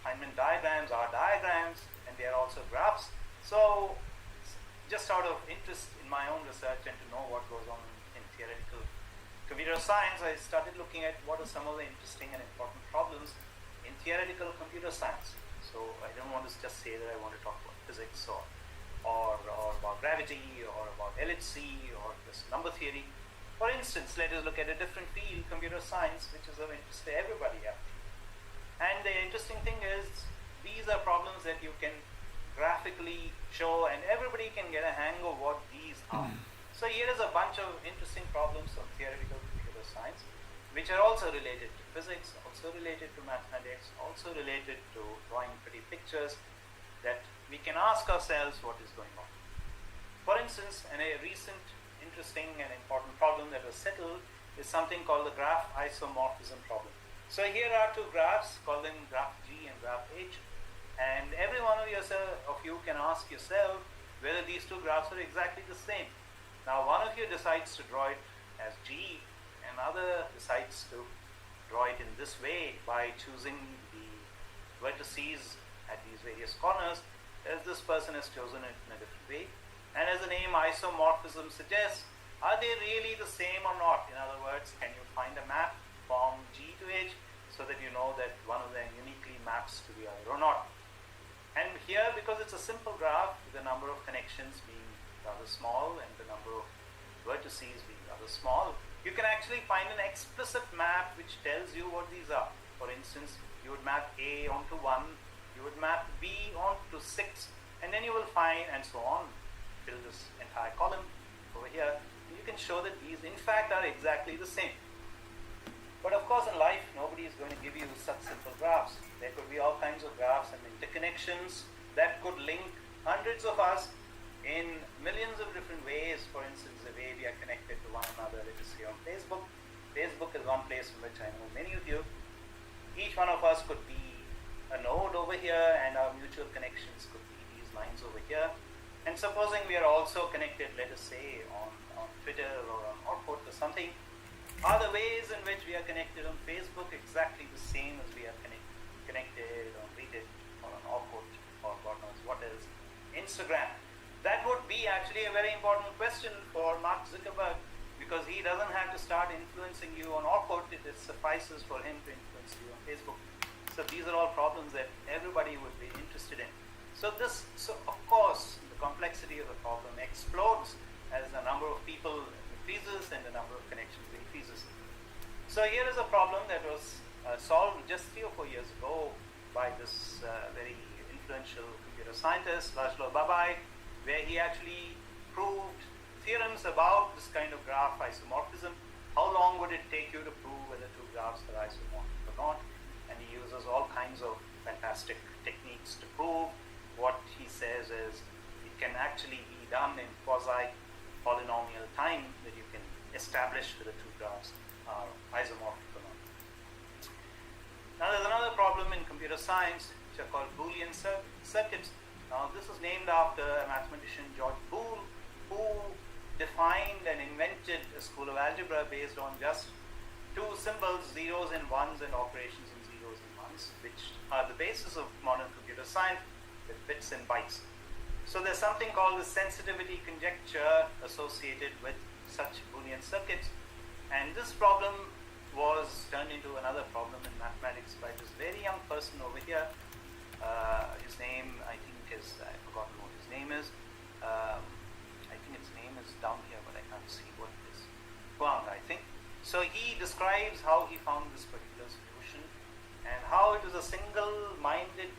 Feynman diagrams are diagrams, and they are also graphs. So just out of interest in my own research and to know what goes on in theoretical computer science, I started looking at what are some of the interesting and important problems in theoretical computer science. So I don't want to just say that I want to talk about physics or about gravity or about LHC or just number theory. For instance, let us look at a different field, computer science, which is of interest to everybody actually. And the interesting thing is, these are problems that you can graphically show, and everybody can get a hang of what these are. So here is a bunch of interesting problems from theoretical computer science, which are also related to physics, also related to mathematics, also related to drawing pretty pictures, that we can ask ourselves what is going on. For instance, a recent interesting and important problem that was settled is something called the graph isomorphism problem. So here are 2 graphs, call them graph G and graph H. And every one of you can ask yourself whether these 2 graphs are exactly the same. Now, one of you decides to draw it as G, and another decides to draw it in this way by choosing the vertices at these various corners, as this person has chosen it in a different way. And as the name isomorphism suggests, are they really the same or not? In other words, can you find a map from G to H so that you know that one of them uniquely maps to the other or not? And here, because it's a simple graph, the number of connections being rather small and the number of vertices being rather small, you can actually find an explicit map which tells you what these are. For instance, you would map A onto 1, you would map B onto 6, And then you will find, and so on, fill this entire column over here. You can show that these in fact are exactly the same. But of course in life nobody is going to give you such simple graphs. There could be all kinds of graphs and interconnections that could link hundreds of us in millions of different ways. For instance, the way we are connected to one another, let us say on Facebook. Facebook is one place in which I know many of you. Each one of us could be a node over here, and our mutual connections could be these lines over here. And supposing we are also connected, let us say on Twitter or on Orkut or something, are the ways in which we are connected on Facebook exactly the same as we are connected on Reddit or on Orkut or God knows what else, Instagram? That would be actually a very important question for Mark Zuckerberg, because he doesn't have to start influencing you on Orkut. It suffices for him to influence you on Facebook. So these are all problems that everybody would be interested in. So of course the complexity of the problem explodes as the number of people increases and the number of connections increases. So here is a problem that was solved just 3 or 4 years ago by this very influential computer scientist, Laszlo Babai, where he actually proved theorems about this kind of graph isomorphism. How long would it take you to prove whether two graphs are isomorphic or not? And he uses all kinds of fantastic techniques to prove. What he says is it can actually be done in quasi-polynomial time, that you can establish whether two graphs are isomorphic or not. Now there's another problem in computer science which are called Boolean circuits. Now this is named after a mathematician, George Boole, who defined and invented a school of algebra based on just two symbols, zeros and ones, and operations in zeros and ones, which are the basis of modern computer science with bits and bytes. So there's something called the sensitivity conjecture associated with such Boolean circuits, and this problem was turned into another problem in mathematics by this very young person over here. His name, I think, I've forgotten what his name is. I think his name is down here, but I can't see what it is. Huang, I think. So he describes how he found this particular solution and how it was a single-minded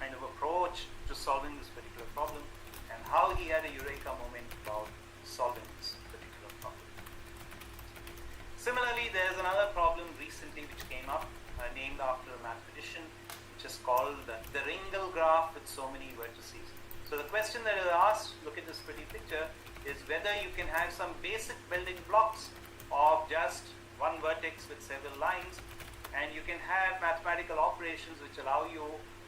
kind of approach to solving this particular problem, and how he had a eureka moment about solving this particular problem. Similarly, there's another problem recently which came up, named after a mathematician, which is called the Ringel graph with so many vertices. So the question that is asked, look at this pretty picture, is whether you can have some basic building blocks of just one vertex with several lines, and you can have mathematical operations which allow you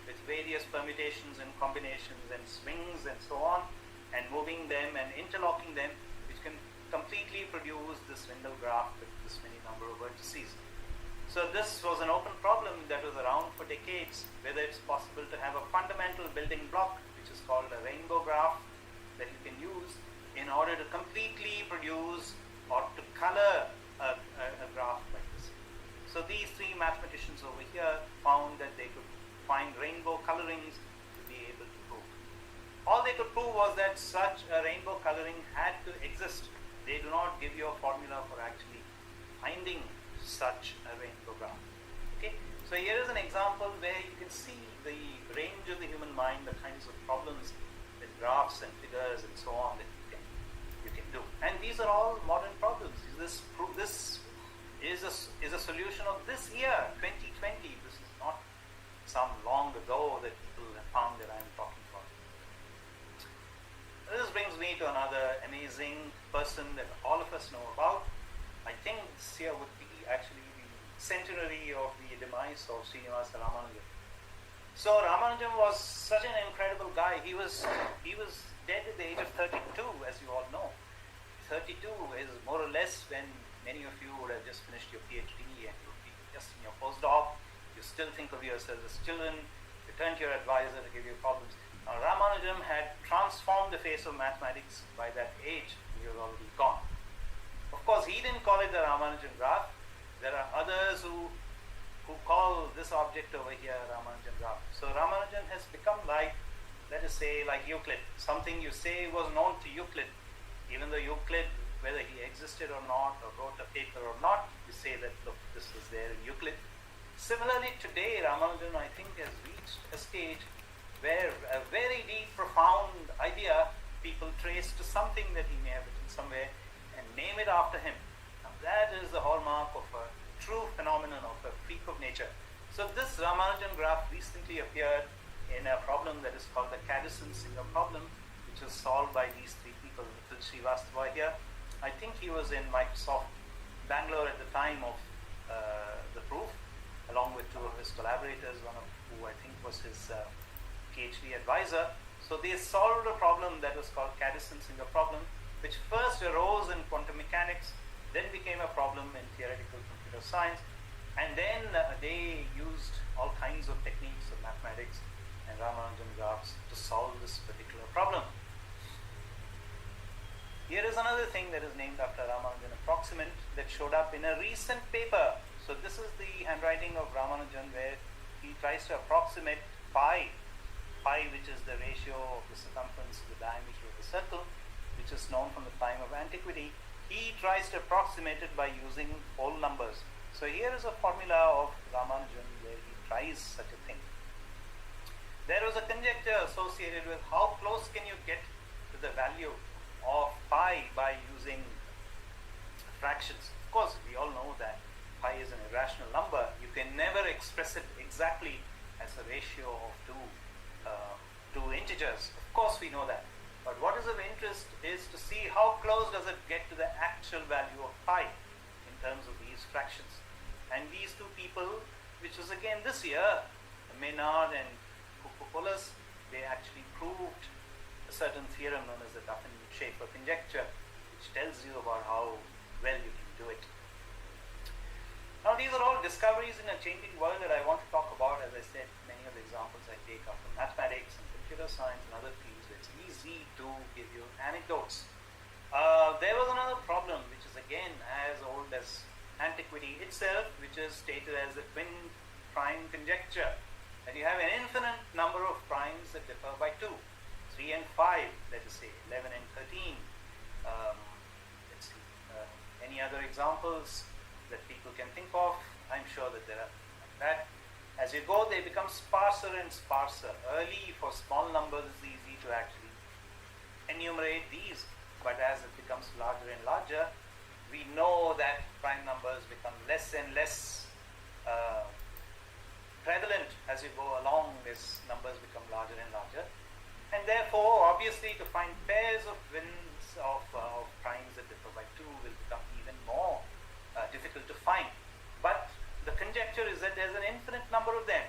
with various permutations and combinations and swings and so on, and moving them and interlocking them, which can completely produce this Ringel graph with this many number of vertices. So this was an open problem that was around for decades, whether it's possible to have a fundamental building block, which is called a rainbow graph, that you can use in order to completely produce or to color a graph like this. So these three mathematicians over here found that they could find rainbow colorings to be able to prove. All they could prove was that such a rainbow coloring had to exist. They do not give you a formula for actually finding such a rainbow graph. Okay, so here is an example where you can see the range of the human mind, the kinds of problems with graphs and figures and so on that you can do. And these are all modern problems. This is a solution of this year, 2020. This is not some long ago that people have found that I am talking about. This brings me to another amazing person that all of us know about. I think this year would be actually the centenary of the demise of Srinivasa Ramanujan. So Ramanujan was such an incredible guy. He was dead at the age of 32, as you all know. 32 is more or less when many of you would have just finished your PhD and you would be just in your postdoc. You still think of yourselves as children. You turn to your advisor to give you problems. Now Ramanujan had transformed the face of mathematics by that age. He was already gone. Of course, he didn't call it the Ramanujan graph. There are others who call this object over here Ramanujan graph. So Ramanujan has become like, let us say, like Euclid. Something you say was known to Euclid, even though Euclid, whether he existed or not, or wrote a paper or not, you say that, look, this was there in Euclid. Similarly, today Ramanujan, I think, has reached a stage where a very deep, profound idea people trace to something that he may have written somewhere and name it after him. Now that is the hallmark of a true phenomenon, of a freak of nature. So this Ramanujan graph recently appeared in a problem that is called the Caddison-Singer problem, which was solved by these three people. Nikhil Srivastava here, I think he was in Microsoft Bangalore at the time of the proof, along with two of his collaborators, one of who I think was his PhD advisor. So they solved a problem that was called Caddison-Singer problem, which first arose in quantum mechanics, then became a problem in theoretical computer science, and then they used all kinds of techniques of mathematics and Ramanujan graphs to solve this particular problem. Here is another thing that is named after Ramanujan approximant that showed up in a recent paper. So this is the handwriting of Ramanujan, where he tries to approximate pi, which is the ratio of the circumference to the diameter of the circle, which is known from the time of antiquity. He tries to approximate it by using whole numbers. So here is a formula of Ramanujan where he tries such a thing. There was a conjecture associated with how close can you get to the value of pi by using fractions. Of course, we all know that pi is an irrational number. You can never express it exactly as a ratio of two integers. Of course, we know that. But what is of interest is to see how close does it get to the actual value of pi in terms of these fractions. And these two people, which was again this year, Maynard and Koukoulas, they actually proved a certain theorem known as the Duffin-Schaeffer conjecture, which tells you about how well you can do it. Now these are all discoveries in a changing world that I want to talk about. As I said, many of the examples I take are from mathematics and computer science and other fields. It's easy to give you anecdotes. There was another problem which is again as old as antiquity itself, which is stated as the twin prime conjecture. That you have an infinite number of primes that differ by 2, 3 and 5, let us say, 11 and 13. Let's see, any other examples that people can think of? I'm sure that there are like that. As you go, they become sparser and sparser. Early, for small numbers, it's easy to actually enumerate these, but as it becomes larger and larger, we know that prime numbers become less and less prevalent as you go along. As numbers become larger and larger, and therefore obviously to find pairs of twins of primes that differ by 2 will become even more difficult to find. But the conjecture is that there's an infinite number of them.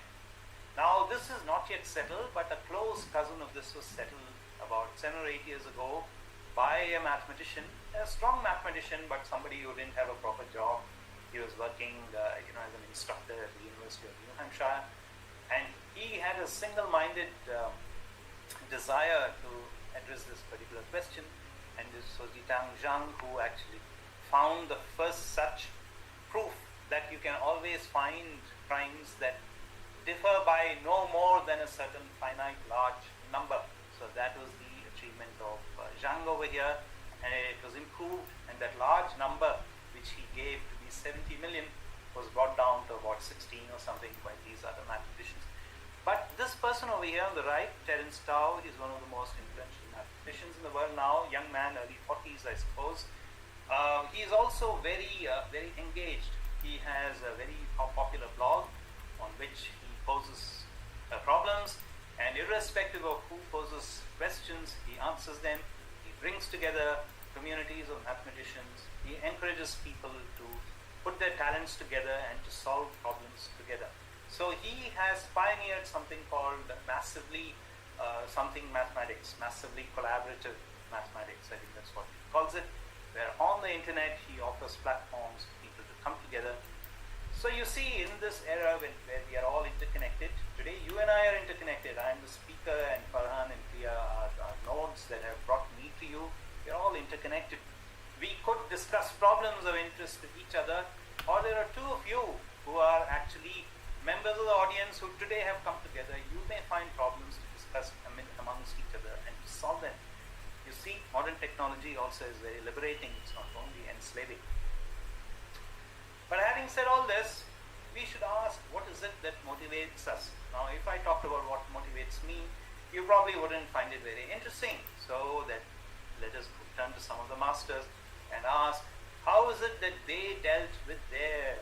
Now this is not yet settled, but a close cousin of this was settled about 7 or 8 years ago by a mathematician, a strong mathematician, but somebody who didn't have a proper job. He was working as an instructor at the University of New Hampshire, and he had a single-minded desire to address this particular question, and this was Yitang Zhang who actually found the first such proof that you can always find primes that differ by no more than a certain finite large number. So that was the achievement of Zhang over here, and it was improved, and that large number which he gave to be 70 million was brought down to about 16 or something by these other mathematicians. But this person over here on the right, Terence Tao, is one of the most influential mathematicians in the world now, young man, early 40s I suppose. He is also very engaged. He has a very popular blog on which he poses problems, and irrespective of who poses questions, he answers them. He brings together communities of mathematicians. He encourages people to put their talents together and to solve problems together. So he has pioneered something called massively mathematics, massively collaborative mathematics. I think that's what he calls it, where on the internet he offers platforms for people to come together. So you see, in this era where we are all interconnected, today you and I are interconnected. I am the speaker, and Farhan and Priya are nodes that have brought me to you. We are all interconnected. We could discuss problems of interest to each other, or there are two of you who are actually members of the audience who today have come together. You may find problems to discuss amongst each other and to solve them. You see, modern technology also is very liberating. It's not only enslaving. But having said all this, we should ask, what is is it that motivates us? Now, if I talked about what motivates me, you probably wouldn't find it very interesting. So that let us turn to some of the masters and ask, how is it that they dealt with their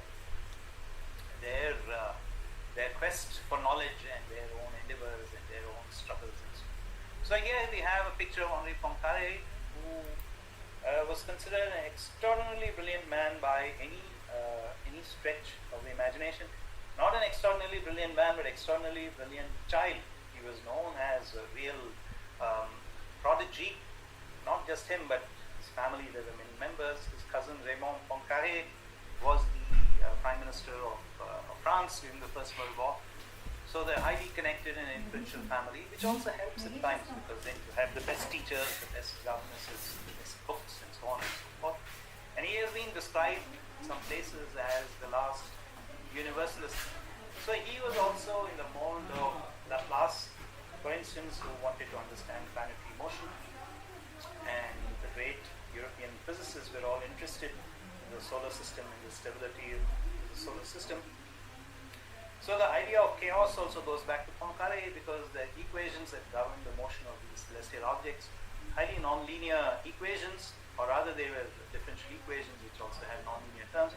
quest for knowledge and their own endeavors and their own struggles and so on. So here we have a picture of Henri Poincaré, who was considered an extraordinarily brilliant man by any stretch of the imagination. Not an extraordinarily brilliant man, but extraordinarily brilliant child. He was known as a real prodigy. Not just him, but his family. There were many members. His cousin Raymond Poincaré was the Prime Minister of France during the First World War. So they're highly connected and influential family, which also helps at times, because then you have the best teachers, the best governesses, the best books, and so on and so forth. And he has been described in some places as the last universalist. So he was also in the mold of Laplace, for instance, who wanted to understand planetary motion. And the great European physicists were all interested in the solar system and the stability of the solar system. So the idea of chaos also goes back to Poincaré, because the equations that govern the motion of these celestial objects, highly nonlinear equations, or rather they were differential equations which also had nonlinear terms.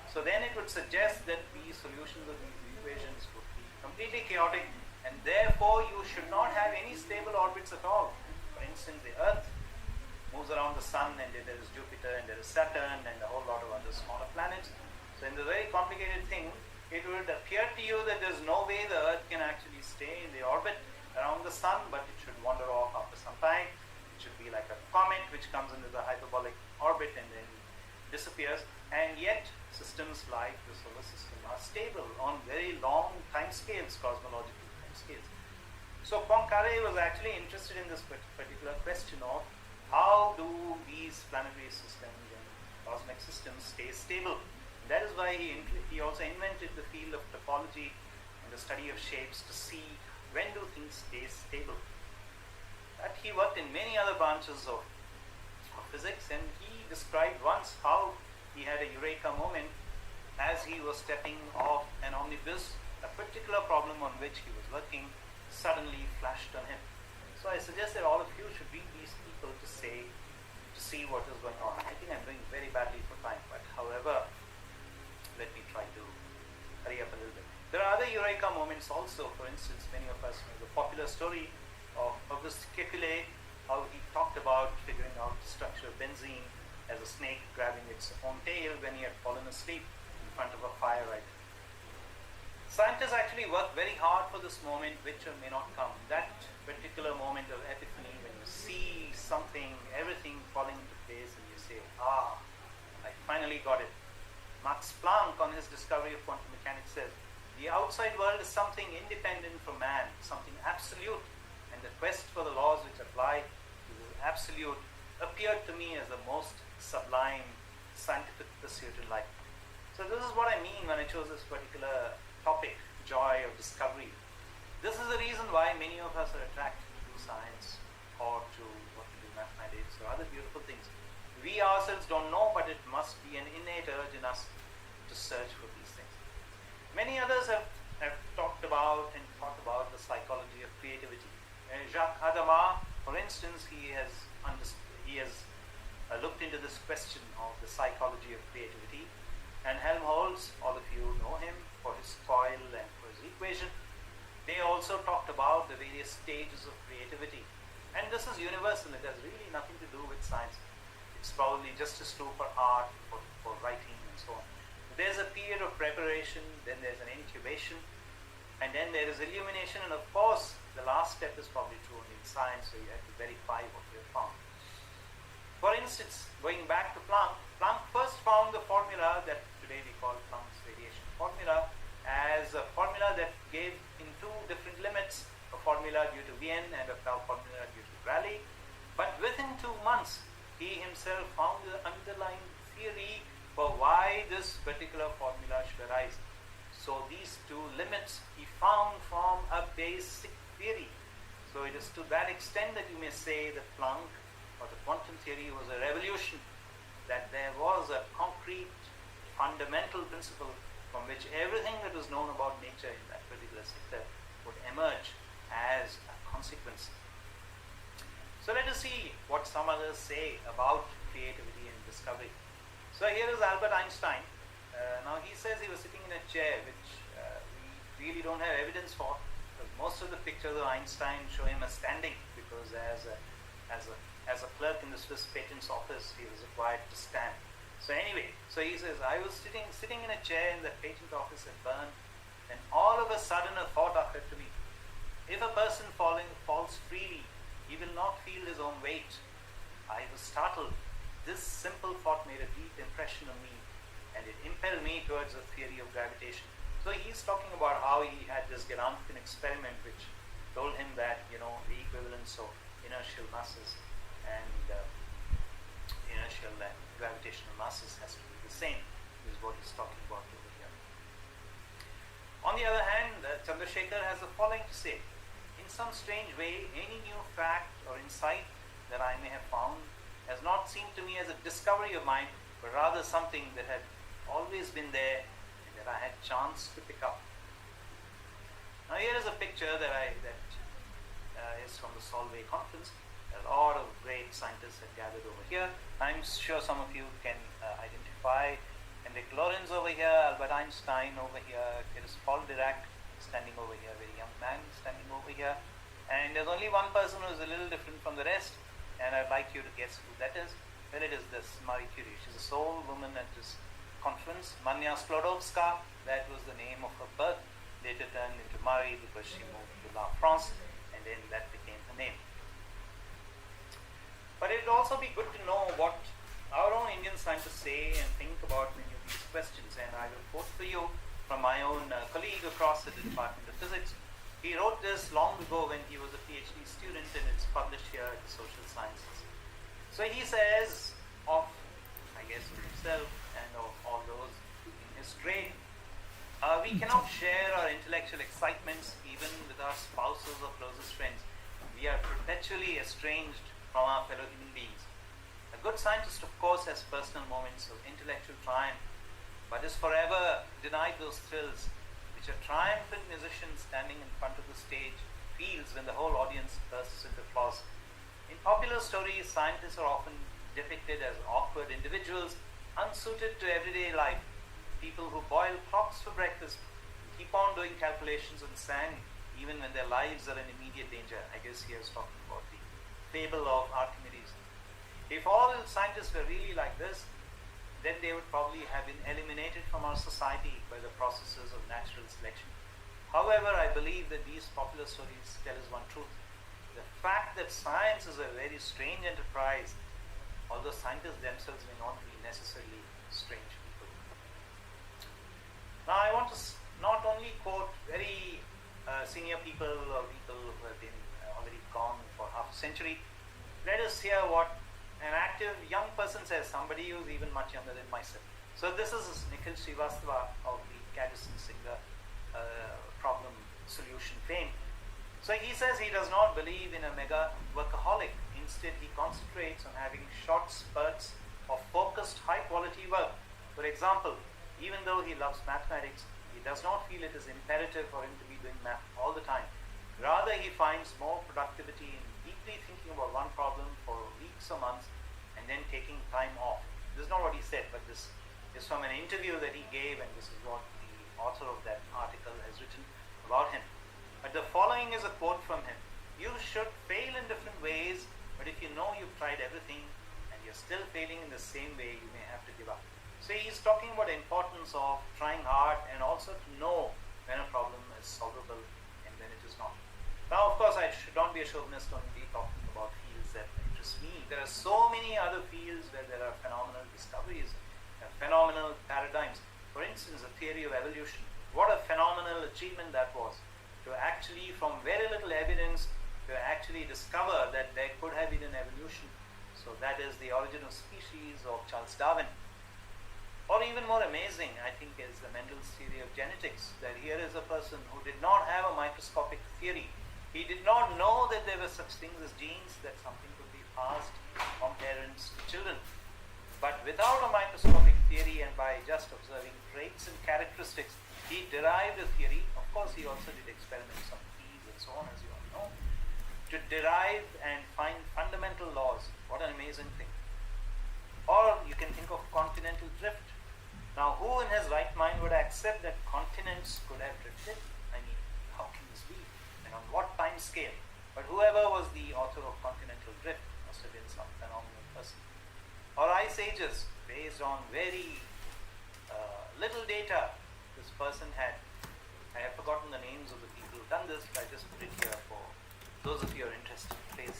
So then it would suggest that the solutions of these equations would be completely chaotic, and therefore you should not have any stable orbits at all. For instance, the Earth moves around the Sun, and there is Jupiter, and there is Saturn, and a whole lot of other smaller planets. So in the very complicated thing, it would appear to you that there's no way the Earth can actually stay in the orbit around the Sun, but it should wander off after some time. It should be like a comet which comes into the hyperbolic orbit and then disappears. And yet systems like the solar system are stable on very long time scales, cosmological time scales. So Poincaré was actually interested in this particular question of how do these planetary systems and cosmic systems stay stable. That is why he also invented the field of topology and the study of shapes to see when do things stay stable. But he worked in many other branches of physics, and he described once how he had a eureka moment as he was stepping off an omnibus. A particular problem on which he was working suddenly flashed on him. So I suggest that all of you should read these people to see what is going on. I think I'm doing very badly for time, but however, let me try to hurry up a little bit. There are other eureka moments also. For instance, many of us know the popular story of Auguste Kekulé, how he talked about figuring out the structure of benzene as a snake grabbing its own tail when he had fallen asleep in front of a fire. Right? Scientists actually work very hard for this moment, which may not come. That particular moment of epiphany, when you see something, everything falling into place, and you say, I finally got it. Max Planck, on his discovery of quantum mechanics, says, the outside world is something independent from man, something absolute, and the quest for the laws which apply to the absolute appeared to me as the most sublime scientific pursuit in life. So this is what I mean when I chose this particular topic, joy of discovery. This is the reason why many of us are attracted to science or to what we do, mathematics or other beautiful things. We ourselves don't know, but it must be an innate urge in us to search for these things. Many others have talked about and thought about the psychology of creativity. Jacques Hadamard, for instance, he has looked into this question of the psychology of creativity. And Helmholtz, all of you know him for his coil and for his equation. They also talked about the various stages of creativity. And this is universal. It has really nothing to do with science. It's probably just as true for art, for writing, and so on. There's a period of preparation, then there's an incubation, and then there is illumination, and of course, the last step is probably true only in science, so you have to verify what you have found. For instance, going back to Planck, Planck first found the formula that today we call Planck's radiation formula as a formula that gave in two different limits, a formula due to Wien and a formula due to Rayleigh. But within 2 months, he himself found the underlying theory for why this particular formula should arise. So these two limits he found from a basic theory. So it is to that extent that you may say that Planck or the quantum theory was a revolution, that there was a concrete fundamental principle from which everything that was known about nature see what some others say about creativity and discovery. So here is Albert Einstein. Now he says he was sitting in a chair, which we really don't have evidence for, because most of the pictures of Einstein show him as standing, because as a clerk in the Swiss patent's office, he was required to stand. So anyway, so he says, I was sitting in a chair in the patent office at Bern, and all of a sudden a thought occurred to me. If a person falls freely, he will not feel his own weight. I was startled. This simple thought made a deep impression on me, and it impelled me towards the theory of gravitation. So he's talking about how he had this Gedanken experiment which told him that, the equivalence of inertial masses and inertial and gravitational masses has to be the same, is what he's talking about over here. On the other hand, Chandrasekhar has the following to say. In some strange way, any new fact or insight that I may have found has not seemed to me as a discovery of mine, but rather something that had always been there and that I had chance to pick up. Now here is a picture that is from the Solvay conference. A lot of great scientists had gathered over here. I'm sure some of you can identify Henrik Lorentz over here, Albert Einstein over here, there is Paul Dirac standing over here, very young man standing over here. And there's only one person who is a little different from the rest, and I'd like you to guess who that is. Well, it is this Marie Curie. She's the sole woman at this conference. Manya Sklodowska, that was the name of her birth, later turned into Marie because she moved to La France, and then that became her name. But it would also be good to know what our own Indian scientists say and think about many of these questions, and I will quote for you from my own colleague across at the Department of Physics. He wrote this long ago when he was a PhD student, and it's published here at the Social Sciences. So he says of, I guess, of himself and of all those in his trade, we cannot share our intellectual excitements even with our spouses or closest friends. We are perpetually estranged from our fellow human beings. A good scientist, of course, has personal moments of intellectual triumph, but is forever denied those thrills which a triumphant musician standing in front of the stage feels when the whole audience bursts into applause. In popular stories, scientists are often depicted as awkward individuals, unsuited to everyday life, people who boil clocks for breakfast, keep on doing calculations on sand, even when their lives are in immediate danger. I guess he is talking about the fable of Archimedes. If all scientists were really like this, then they would probably have been eliminated from our society by the processes of natural selection. However, I believe that these popular stories tell us one truth. The fact that science is a very strange enterprise, although scientists themselves may not be necessarily strange people. Now I want to not only quote very senior people or people who have been already gone for half a century. Let us hear what an active young person says, somebody who's even much younger than myself. So this is Nikhil Srivastava of the Gaddison-Singer problem solution fame. So he says he does not believe in a mega workaholic. Instead, he concentrates on having short spurts of focused high quality work. For example, even though he loves mathematics, he does not feel it is imperative for him to be doing math all the time. Rather, he finds more productivity in deeply thinking about one problem for weeks or months and then taking time off. This is not what he said, but this is from an interview that he gave, and this is what the author of that article has written about him. But the following is a quote from him. You should fail in different ways, but if you know you've tried everything and you're still failing in the same way, you may have to give up. So he's talking about the importance of trying hard and also to know when a problem is solvable and when it is not. Now, of course, I should not be a chauvinist only talking about fields that interest me. There are so many other fields where there are phenomenal discoveries, phenomenal paradigms. For instance, the theory of evolution. What a phenomenal achievement that was, to actually, from very little evidence, to actually discover that there could have been an evolution. So that is the origin of species of Charles Darwin. Or even more amazing, I think, is the Mendel's theory of genetics, that here is a person who did not have a microscopic theory. He did not know that there were such things as genes, that something could be passed from parents to children. But without a microscopic theory and by just observing traits and characteristics, he derived a theory. Of course, he also did experiments on bees and so on, as you all know. to derive and find fundamental laws. What an amazing thing. Or you can think of continental drift. Now, who in his right mind would accept that continents could have drifted? I mean, how can this be? And on what time scale? But whoever was the author of continental drift must have been some phenomenal person. Or ice ages, based on very little data this person had. I have forgotten the names of the people who've done this, but I just put it here for those of you who are interested in place.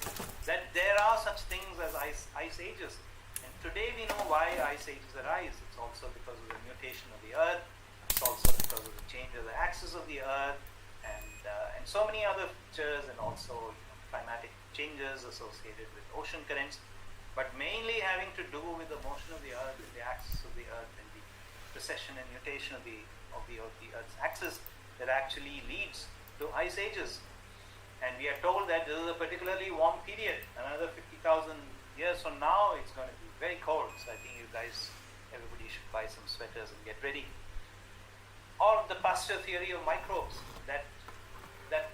That there are such things as ice ages. And today we know why ice ages arise. It's also because of the mutation of the Earth. It's also because of the change of the axis of the Earth, and so many other features, and also climatic changes associated with ocean currents, but mainly having to do with the motion of the Earth and the axis of the Earth and the precession and mutation of the Earth's axis that actually leads to ice ages. And we are told that this is a particularly warm period. Another 50,000 years from now, it's going to be very cold. So I think you guys, everybody should buy some sweaters and get ready. Or the Pasteur theory of microbes, that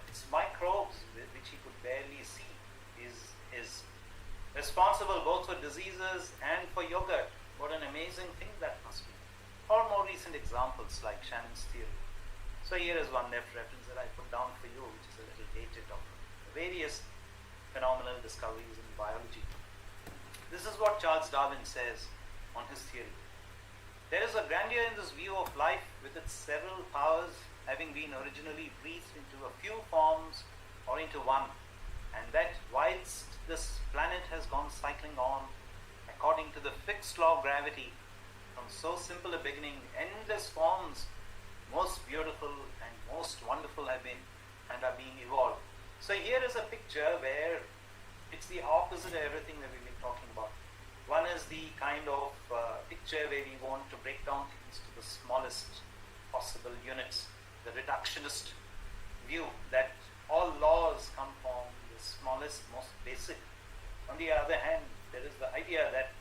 it's microbes which he could barely see is responsible both for diseases and for yogurt. What an amazing thing that must be. Or more recent examples like Shannon's theory. So here is one reference that I put down for you, which is a little dated, of various phenomenal discoveries in biology. This is what Charles Darwin says on his theory. There is a grandeur in this view of life, with its several powers having been originally breathed into a few forms or into one, and that whilst this planet has gone cycling on according to the fixed law of gravity, from so simple a beginning, endless forms, most beautiful and most wonderful, have been and are being evolved. So here is a picture where it's the opposite of everything that we've been talking about. One is the kind of picture where we want to break down things to the smallest possible units, the reductionist view that all laws come from the smallest, most basic. On the other hand, there is the idea that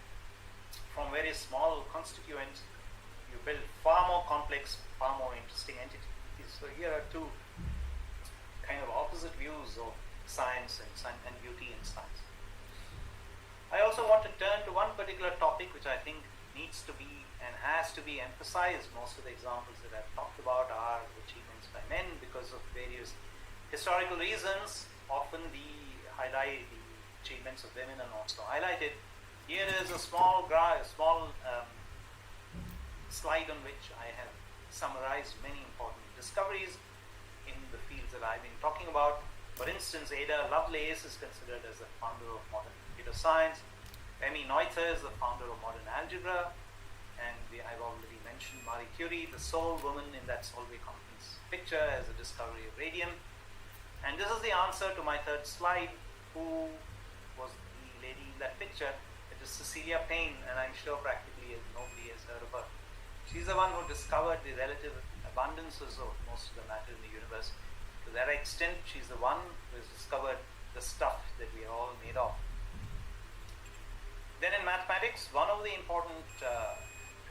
from very small constituents, you build far more complex, far more interesting entities. So here are two kind of opposite views of science and beauty in science. I also want to turn to one particular topic which I think needs to be and has to be emphasized. Most of the examples that I've talked about are achievements by men because of various historical reasons. Often the achievements of women are not so highlighted. Here is a small slide on which I have summarized many important discoveries in the fields that I've been talking about. For instance, Ada Lovelace is considered as the founder of modern computer science. Emmy Noether is the founder of modern algebra. And I've already mentioned Marie Curie, the sole woman in that Solvay company's picture, as the discovery of radium. And this is the answer to my third slide. Who was the lady in that picture? It is Cecilia Payne, and I'm sure practically nobody has heard of her. She's the one who discovered the relative abundances of most of the matter in the universe. To that extent, she's the one who has discovered the stuff that we are all made of. Then in mathematics, one of the important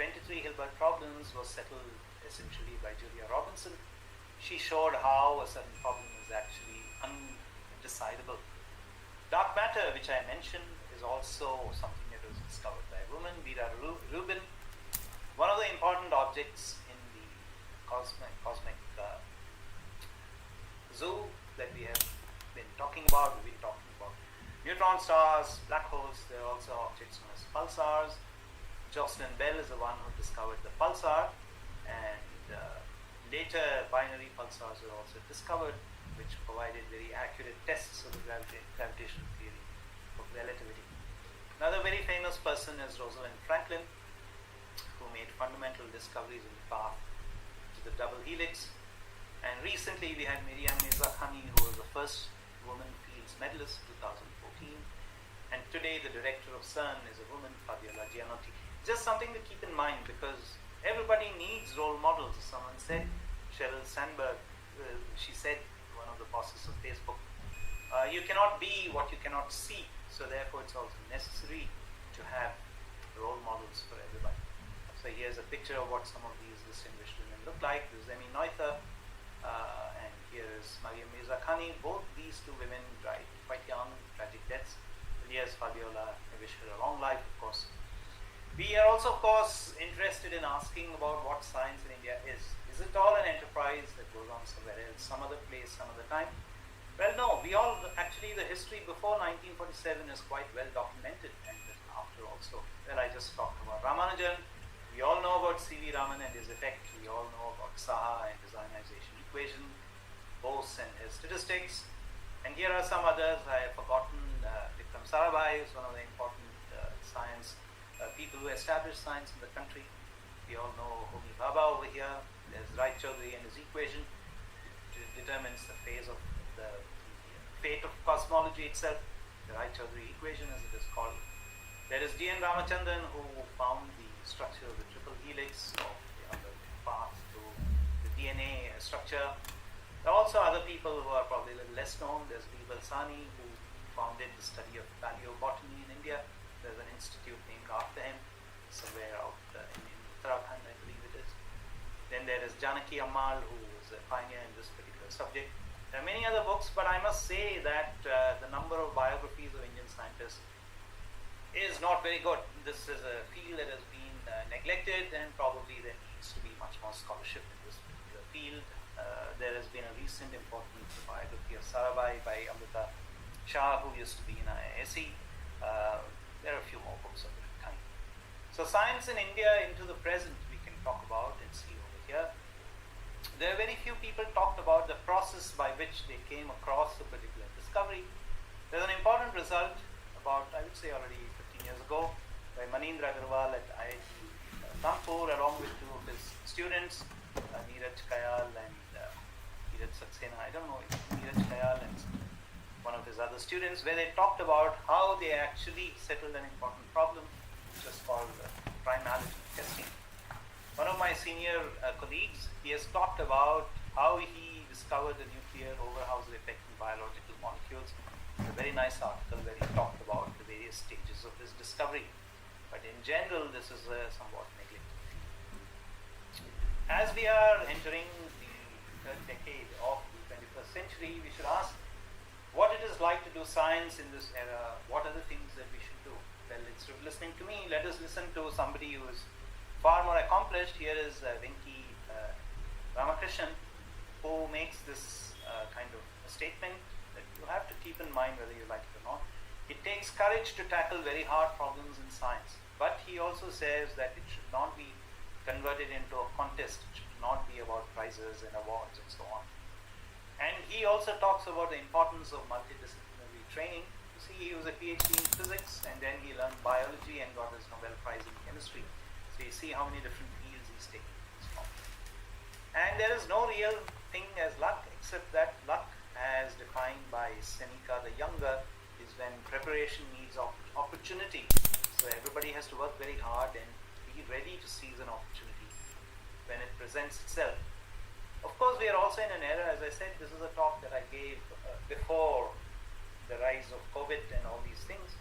23 Hilbert problems was settled essentially by Julia Robinson. She showed how a certain problem is actually undecidable. Dark matter, which I mentioned, is also something that was discovered by a woman, Vera Rubin. One of the important objects in the cosmic zoo that we have been talking about. We've been talking about neutron stars, black holes. There are also objects known as pulsars. Jocelyn Bell is the one who discovered the pulsar, and later binary pulsars were also discovered, which provided very accurate tests of the gravitational theory of relativity. Another very famous person is Rosalind Franklin, who made fundamental discoveries in the path to the double helix. And recently we had Miriam Mirzakhani, who was the first woman Fields medalist in 2014. And today the director of CERN is a woman, Fabiola Gianotti. Just something to keep in mind, because everybody needs role models. Someone said, Sheryl Sandberg, she said, one of the bosses of Facebook, you cannot be what you cannot see. So therefore it's also necessary to have role models for everybody. So here's a picture of what some of these distinguished women look like. This is Emmy Noether, and here is Mariam Mirzakhani. Bhavani, both these two women died quite young, tragic deaths. Elias Fabiola, I wish her a long life, of course. We are also, of course, interested in asking about what science in India is. Is it all an enterprise that goes on somewhere else, some other place, some other time? Well, no, actually the history before 1947 is quite well documented and written after also. Well, I just talked about Ramanujan. We all know about C.V. Raman and his effect. We all know about Saha and his ionization equation, Bose and his statistics. And here are some others I have forgotten. Vikram Sarabhai is one of the important science people who established science in the country. We all know Homi Bhabha over here. There's Rai Chaudhuri and his equation. It determines the fate of cosmology itself. The Rai Chaudhuri equation, as it is called. There is D.N. Ramachandran, who found the structure of the triple helix of the path to the DNA structure. There are also other people who are probably a little less known. There's Birbal Sahni, who founded the study of paleobotany in India. There's an institute named after him, somewhere out in Uttarakhand, I believe it is. Then there is Janaki Ammal, who is a pioneer in this particular subject. There are many other books, but I must say that the number of biographies of Indian scientists is not very good. This is a field that has been neglected, and probably there needs to be much more scholarship in this particular field. There has been a recent important biography of Sarabhai by Amrita Shah, who used to be in IISc. There are a few more books of that kind. So science in India into the present we can talk about and see over here. There are very few people talked about the process by which they came across a particular discovery. There's an important result about, I would say already 15 years ago, by Manindra Agarwal at IIT Kanpur, along with two of his students, Neeraj Kayal and Neeraj Saxena. I don't know, Neeraj Kayal and one of his other students, where they talked about how they actually settled an important problem, which is called prime allergen testing. One of my senior colleagues, he has talked about how he discovered the nuclear overhauser effect in biological molecules. It's a very nice article where he talked about the various stages of his discovery. But in general, this is somewhat neglected. As we are entering the third decade of the 21st century, we should ask what it is like to do science in this era. What are the things that we should do? Well, instead of listening to me, let us listen to somebody who is far more accomplished. Here is Venki Ramakrishnan, who makes this kind of a statement that you have to keep in mind whether you like it or not. It takes courage to tackle very hard problems in science, but he also says that it should not be converted into a contest. It should not be about prizes and awards and so on. And he also talks about the importance of multidisciplinary training. You see, he was a PhD in physics, and then he learned biology and got his Nobel Prize in chemistry. So you see how many different fields he's taking this from. And there is no real thing as luck, except that luck, as defined by Seneca the Younger, is when preparation meets opportunity. So everybody has to work very hard and be ready to seize an opportunity when it presents itself. Of course, we are also in an era, as I said, this is a talk that I gave before the rise of COVID and all these things.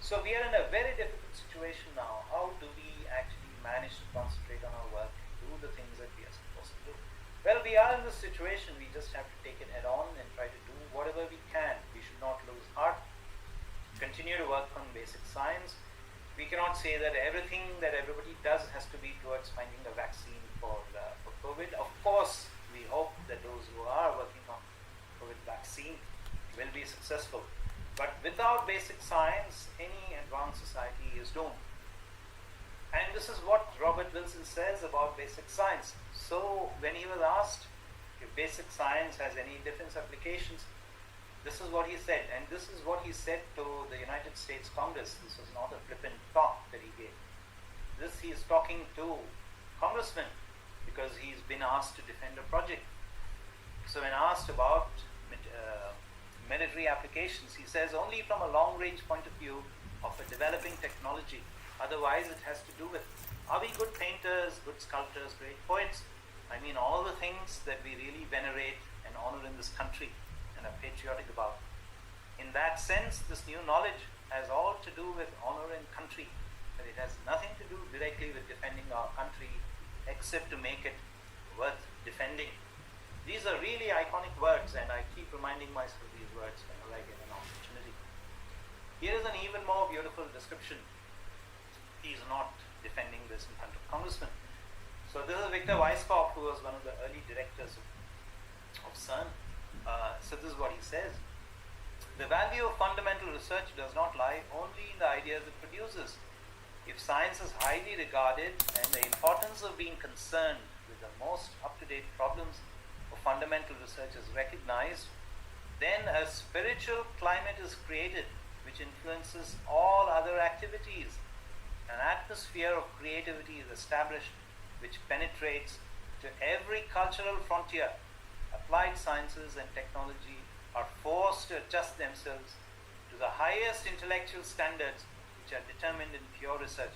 So we are in a very difficult situation now. How do we actually manage to concentrate on our work, do the things that we are supposed to do? Well, we are in this situation. We just have to take it head on and try to do whatever we can. We should not lose heart. Continue to work on basic science. We cannot say that everything that everybody does has to be towards finding a vaccine for COVID. Of course, we hope that those who are working on COVID vaccine will be successful. But without basic science, any advanced society is doomed. And this is what Robert Wilson says about basic science. So when he was asked if basic science has any defense applications, this is what he said. And this is what he said to the United States Congress. This was not a flippant talk that he gave. This he is talking to congressmen, because he's been asked to defend a project. So when asked about military applications, he says only from a long-range point of view of a developing technology. Otherwise, it has to do with, are we good painters, good sculptors, great poets? I mean, all the things that we really venerate and honor in this country and are patriotic about. In that sense, this new knowledge has all to do with honor and country, but it has nothing to do directly with defending our country, except to make it worth defending. These are really iconic words, and I keep reminding myself these words whenever I get an opportunity. Here is an even more beautiful description. He's not defending this in front of congressmen. So this is Victor Weisskopf, who was one of the early directors of CERN. So this is what he says. The value of fundamental research does not lie only in the ideas it produces. If science is highly regarded and the importance of being concerned with the most up-to-date problems of fundamental research is recognized, then a spiritual climate is created which influences all other activities. An atmosphere of creativity is established which penetrates to every cultural frontier. Applied sciences and technology are forced to adjust themselves to the highest intellectual standards which are determined in pure research.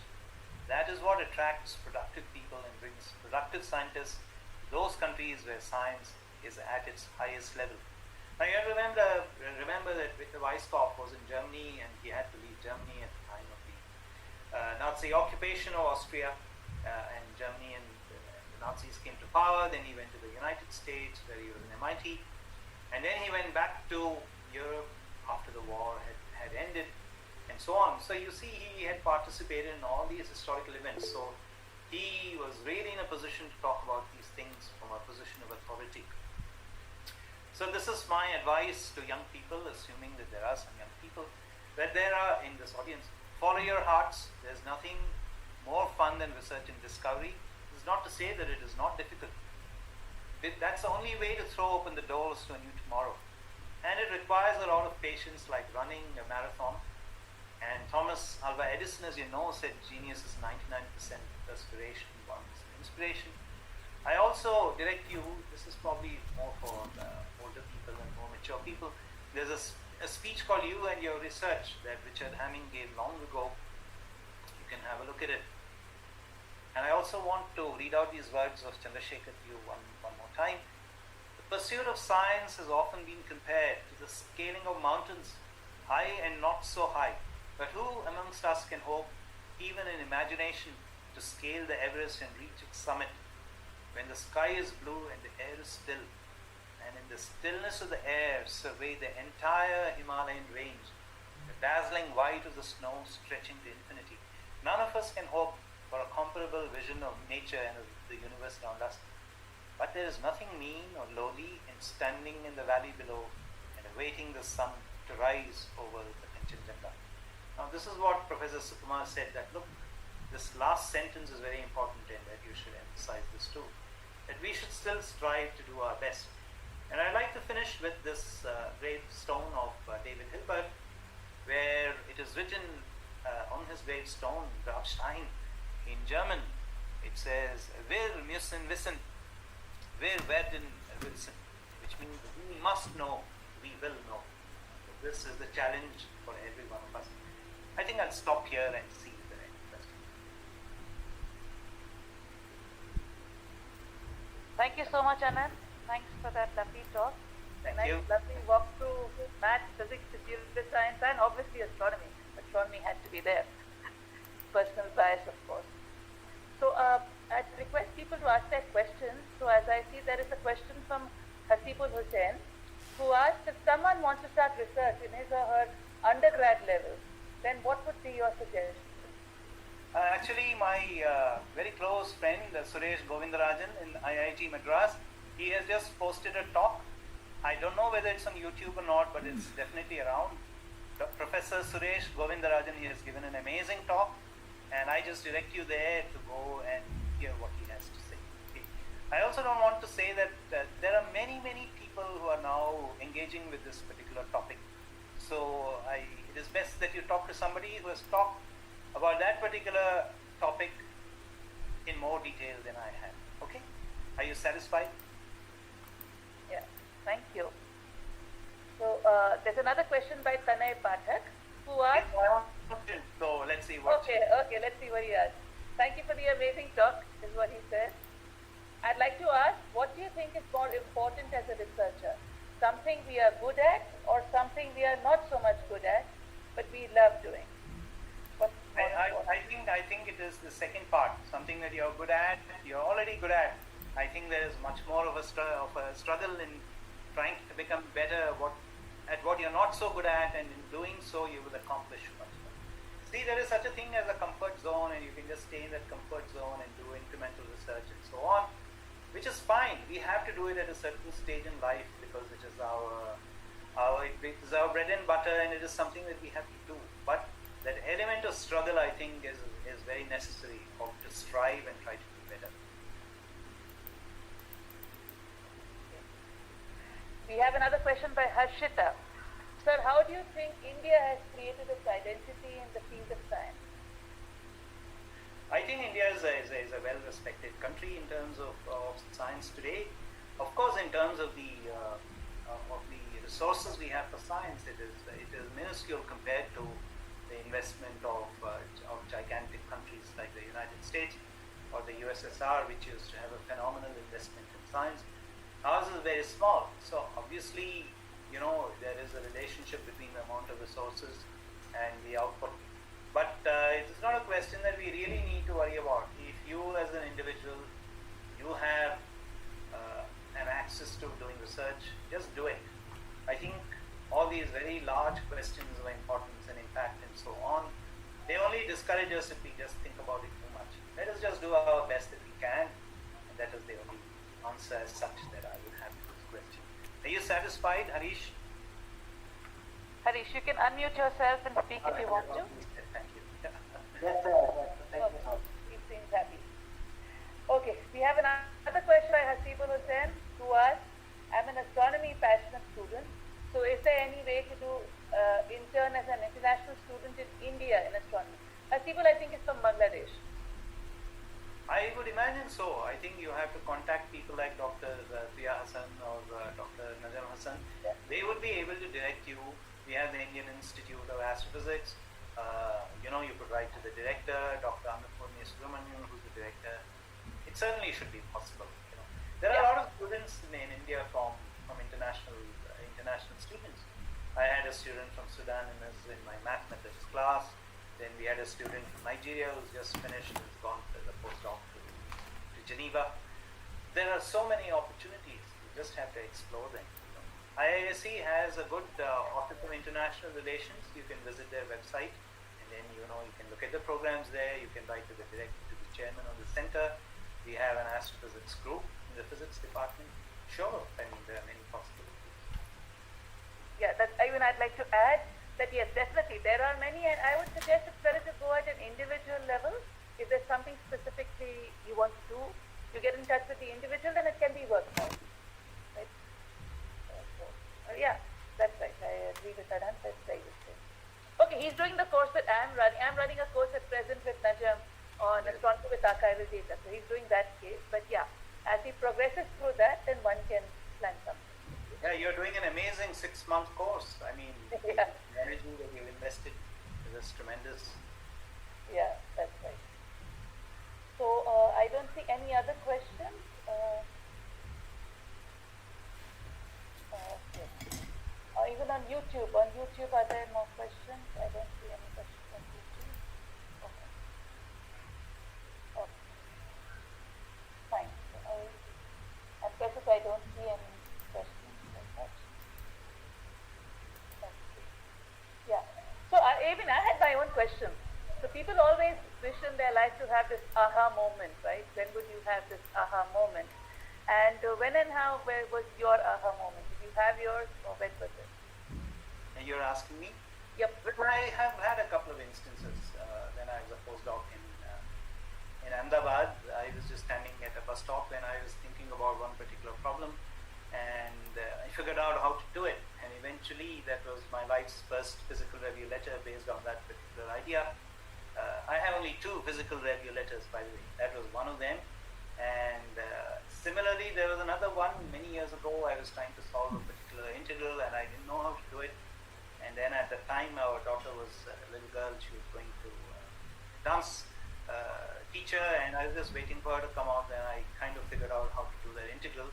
That is what attracts productive people and brings productive scientists to those countries where science is at its highest level. Now you have to remember that Victor Weisskopf was in Germany, and he had to leave Germany at the time of the Nazi occupation of Austria and Germany, and the Nazis came to power. Then he went to the United States, where he was in MIT, and then he went back to Europe after the war had ended, and so on. So you see, he had participated in all these historical events. So he was really in a position to talk about these things from a position of authority. So this is my advice to young people, assuming that there are some young people that there are in this audience. Follow your hearts. There's nothing more fun than research and discovery. This is not to say that it is not difficult. That's the only way to throw open the doors to a new tomorrow. And it requires a lot of patience, like running a marathon. And Thomas Alva Edison, as you know, said genius is 99% perspiration, 1% inspiration. I also direct you, this is probably more for older people and more mature people. There's a speech called You and Your Research that Richard Hamming gave long ago. You can have a look at it. And I also want to read out these words of Chandrasekhar to you one more time. The pursuit of science has often been compared to the scaling of mountains, high and not so high. But who amongst us can hope, even in imagination, to scale the Everest and reach its summit? When the sky is blue and the air is still, and in the stillness of the air survey the entire Himalayan range, the dazzling white of the snow stretching to infinity. None of us can hope for a comparable vision of nature and of the universe around us. But there is nothing mean or lowly in standing in the valley below and awaiting the sun to rise over the Kanchenjunga. Now this is what Professor Sukumar said, that look, this last sentence is very important, and that you should emphasize this too, that we should still strive to do our best. And I'd like to finish with this gravestone of David Hilbert, where it is written on his gravestone, Grabstein, in German. It says, "Wir müssen wissen, wir werden wissen," which means we must know, we will know. So this is the challenge for every one of us. I think I'll stop here and see if there are any questions. Thank you so much, Anand. Thanks for that lovely talk. Thank Nice, you. lovely walk through math, physics, computer science, and obviously astronomy. Astronomy had to be there. Personal bias, of course. So I'd request people to ask their questions. So as I see, there is a question from Hasibul Hussain, who asked, if someone wants to start research in his or her undergrad level, then what would be your suggestion? Actually, my very close friend Suresh Govindarajan in IIT Madras, he has just posted a talk. I don't know whether it's on YouTube or not, but it's definitely around. Professor Suresh Govindarajan, he has given an amazing talk, and I just direct you there to go and hear what he has to say. Okay. I also don't want to say that there are many people who are now engaging with this particular topic. So it is best that you talk to somebody who has talked about that particular topic in more detail than I have. Okay? Are you satisfied? Yeah, thank you. So there's another question by Tanay Pathak, who asked. So let's see what. Okay, let's see what he asked. Thank you for the amazing talk, is what he said. I'd like to ask, what do you think is more important as a researcher? Something we are good at, or something we are not so much good at, but we love doing? I think it is the second part, something that you're good at, you're already good at, I think there is much more of a struggle in trying to become better at what you're not so good at, and in doing so you will accomplish much more. See, there is such a thing as a comfort zone, and you can just stay in that comfort zone and do incremental research and so on, which is fine. We have to do it at a certain stage in life because it is our bread and butter, and it is something that we have to do. But that element of struggle, I think, is very necessary to strive and try to do better. We have another question by Harshita. Sir, how do you think India has created its identity in the field of science? I think India is a well-respected country in terms of science today. Of course, in terms of the resources we have for science, it is minuscule compared to the investment of gigantic countries like the United States or the USSR, which used to have a phenomenal investment in science. Ours is very small, so obviously, there is a relationship between the amount of resources and the output. But it is not a question that we really need to worry about. If you, as an individual, you have an access to doing research, just do it. I think all these very large questions of importance and impact and so on, they only discourage us if we just think about it too much. Let us just do our best that we can, and that is the only answer as such that I would have to this question. Are you satisfied, Harish? Harish, you can unmute yourself and speak if you want to. Thank you. Yes, sir. Thank you, sir. He seems happy. Okay, we have another question by Hasibul Hussain, who asks, I'm an astronomy passionate student, so is there any way to do intern as an international student in India in astronomy? Hasibul, I think, is from Bangladesh. I would imagine so. I think you have to contact people like Dr. Priya Hasan or Dr. Najam Hasan. Yeah. They would be able to direct you. We have the Indian Institute of Astrophysics. You could write to the director, Dr. Ananthanarayan, who's the director. It certainly should be possible. There are a lot of students in India from international students. I had a student from Sudan in my mathematics class. Then we had a student from Nigeria who's just finished, who's gone as a postdoc to Geneva. There are so many opportunities. You just have to explore them. IISc has a good Office of International Relations. You can visit their website, and then you can look at the programs there. You can write to the chairman of the center. We have an astrophysics group in the physics department. Sure, I mean, there are many possibilities. Yeah, I'd like to add that yes, definitely there are many, and I would suggest it's better to go at an individual level. If there's something specifically you want to do, you get in touch with the individual, then it can be worked out. Right? Yeah, that's right. I agree with that. That's very good. Okay, he's doing the course that I'm running. I'm running a course at present with Najam on astronomy with archival data. So he's doing that case. But yeah, as he progresses through that, then one can plan something. Yeah, you're doing an amazing 6-month course. I mean, Yeah. the energy that you've invested is tremendous. Yeah, that's right. So I don't see any other questions. Okay. Even on YouTube. On YouTube, are there more questions? I don't see any questions on YouTube. Okay. Okay. Fine. So at present, I don't see any questions like that. Okay. Yeah. So even I had my own question. So people always wish in their life to have this aha moment, right? When would you have this aha moment? And when and how, where was your aha moment? Did you have yours, or when was it? And you're asking me? Yep. But I have had a couple of instances when I was a postdoc in Ahmedabad. I was just standing at a bus stop when I was thinking about one particular problem, and I figured out how to do it. And eventually, that was my life's first physical review letter based on that particular idea. I have only 2 physical review letters, by the way. That was one of them. And similarly, there was another one many years ago. I was trying to solve a particular integral, and I didn't know how to do it. And then at the time, our daughter was a little girl. She was going to dance teacher, and I was just waiting for her to come out. And I kind of figured out how to do that integral.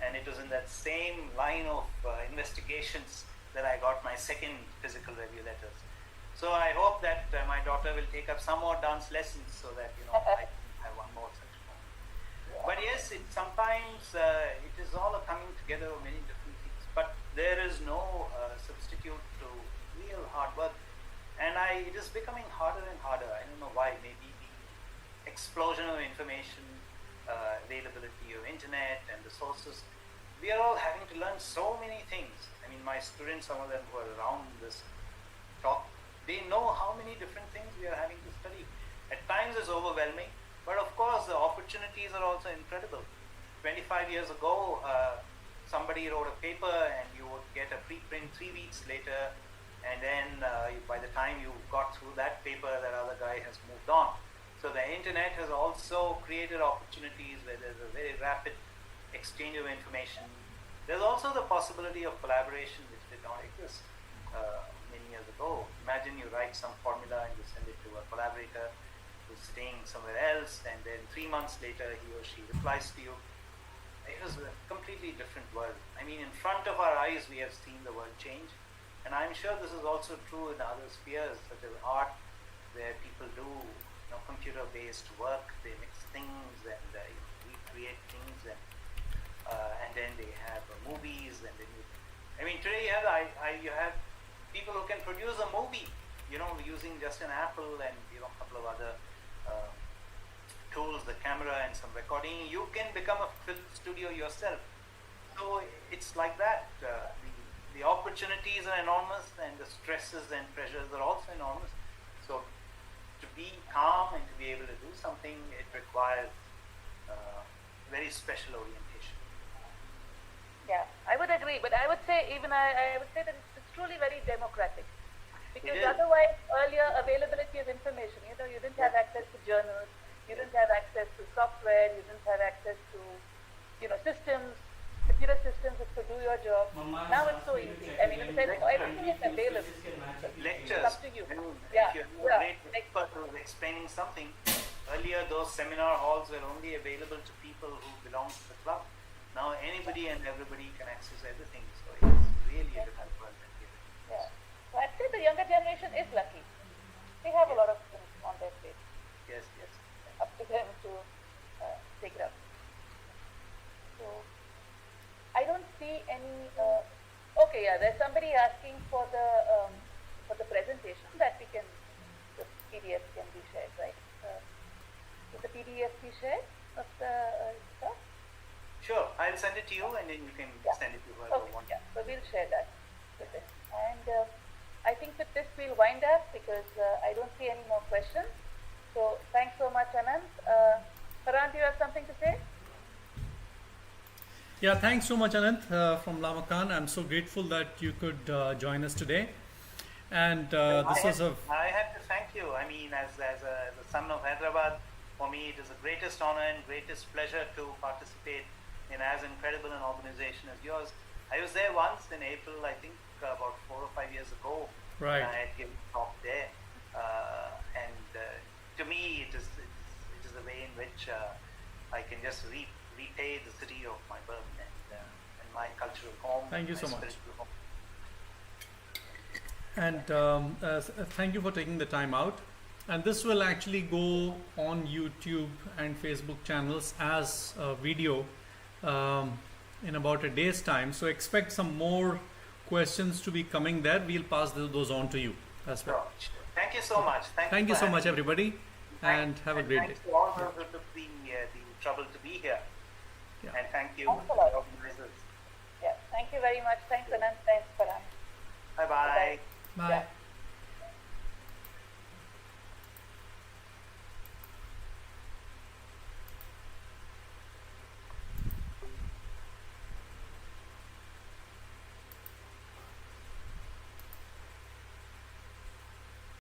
And it was in that same line of investigations that I got my second physical review letters. So I hope that my daughter will take up some more dance lessons so that I can have one more such moment. But yes, sometimes it is all a coming together of many different things, but there is no substitute to real hard work. And it is becoming harder and harder. I don't know why. Maybe the explosion of information, availability of internet and the sources. We are all having to learn so many things. I mean, my students, some of them who are around this talk, they know how many different things we are having to study. At times it's overwhelming, but of course the opportunities are also incredible. 25 years ago, somebody wrote a paper and you would get a preprint 3 weeks later, and then by the time you got through that paper, that other guy has moved on. So the internet has also created opportunities where there's a very rapid exchange of information. There's also the possibility of collaboration, which did not exist many years ago. Imagine you write some formula and you send it to a collaborator who's staying somewhere else, and then 3 months later he or she replies to you. It was a completely different world. I mean, in front of our eyes we have seen the world change, and I'm sure this is also true in other spheres such as art, where people do computer-based work. They mix things and recreate things, and then they have movies, and then I mean, today you have people who can produce a movie, using just an Apple and a couple of other tools, the camera and some recording. You can become a film studio yourself. So it's like that. The opportunities are enormous, and the stresses and pressures are also enormous. So to be calm and to be able to do something, it requires very special orientation. Yeah, I would agree, but I would say I would say that it's truly very democratic, because otherwise earlier availability of information, you didn't have access to journals, you didn't have access to software, you didn't have access to systems, computer systems that could do your job. Now it's so easy. I mean, everything is available. Lectures. It's up to you. If Yeah, you're a great expert who is explaining something, earlier those seminar halls were only available to people who belong to the club. Now anybody and everybody can access everything, so it's really a different world. Yeah. So I'd say the younger generation is lucky. They have a lot of things on their plate. Yes, yes. Up to them to take it up. So I don't see any. Okay, yeah. There's somebody asking for the presentation that we can. The PDF can be shared, right? Will the PDF be shared of the stuff? Sure, I'll send it to you, and then you can send it to whoever wants. Yeah, so we'll share that with it. And I think with this we'll wind up, because I don't see any more questions. So thanks so much, Anant. Farhan, do you have something to say? Yeah, thanks so much, Anant, from Lama Khan. I'm so grateful that you could join us today. And I have to thank you. I mean, as a son of Hyderabad, for me it is the greatest honor and greatest pleasure to participate in as incredible an organization as yours. I was there once in April, I think about 4 or 5 years ago. Right. I had given a talk there, and to me it is a way in which I can just repay the city of my birth and my cultural home. Thank you so much. Home. And thank you for taking the time out. And this will actually go on YouTube and Facebook channels as a video in about a day's time. So expect some more questions to be coming there. We'll pass those on to you as well. Sure. Thank you so much. Thank you so much, everybody, and have a great day. Thanks to all those who took the trouble to be here. Yeah. And thank you, Thanks a lot. organizers. Yeah, thank you very much. Thanks, Anant. Thanks, Farhan. Bye-bye. Bye. Yeah.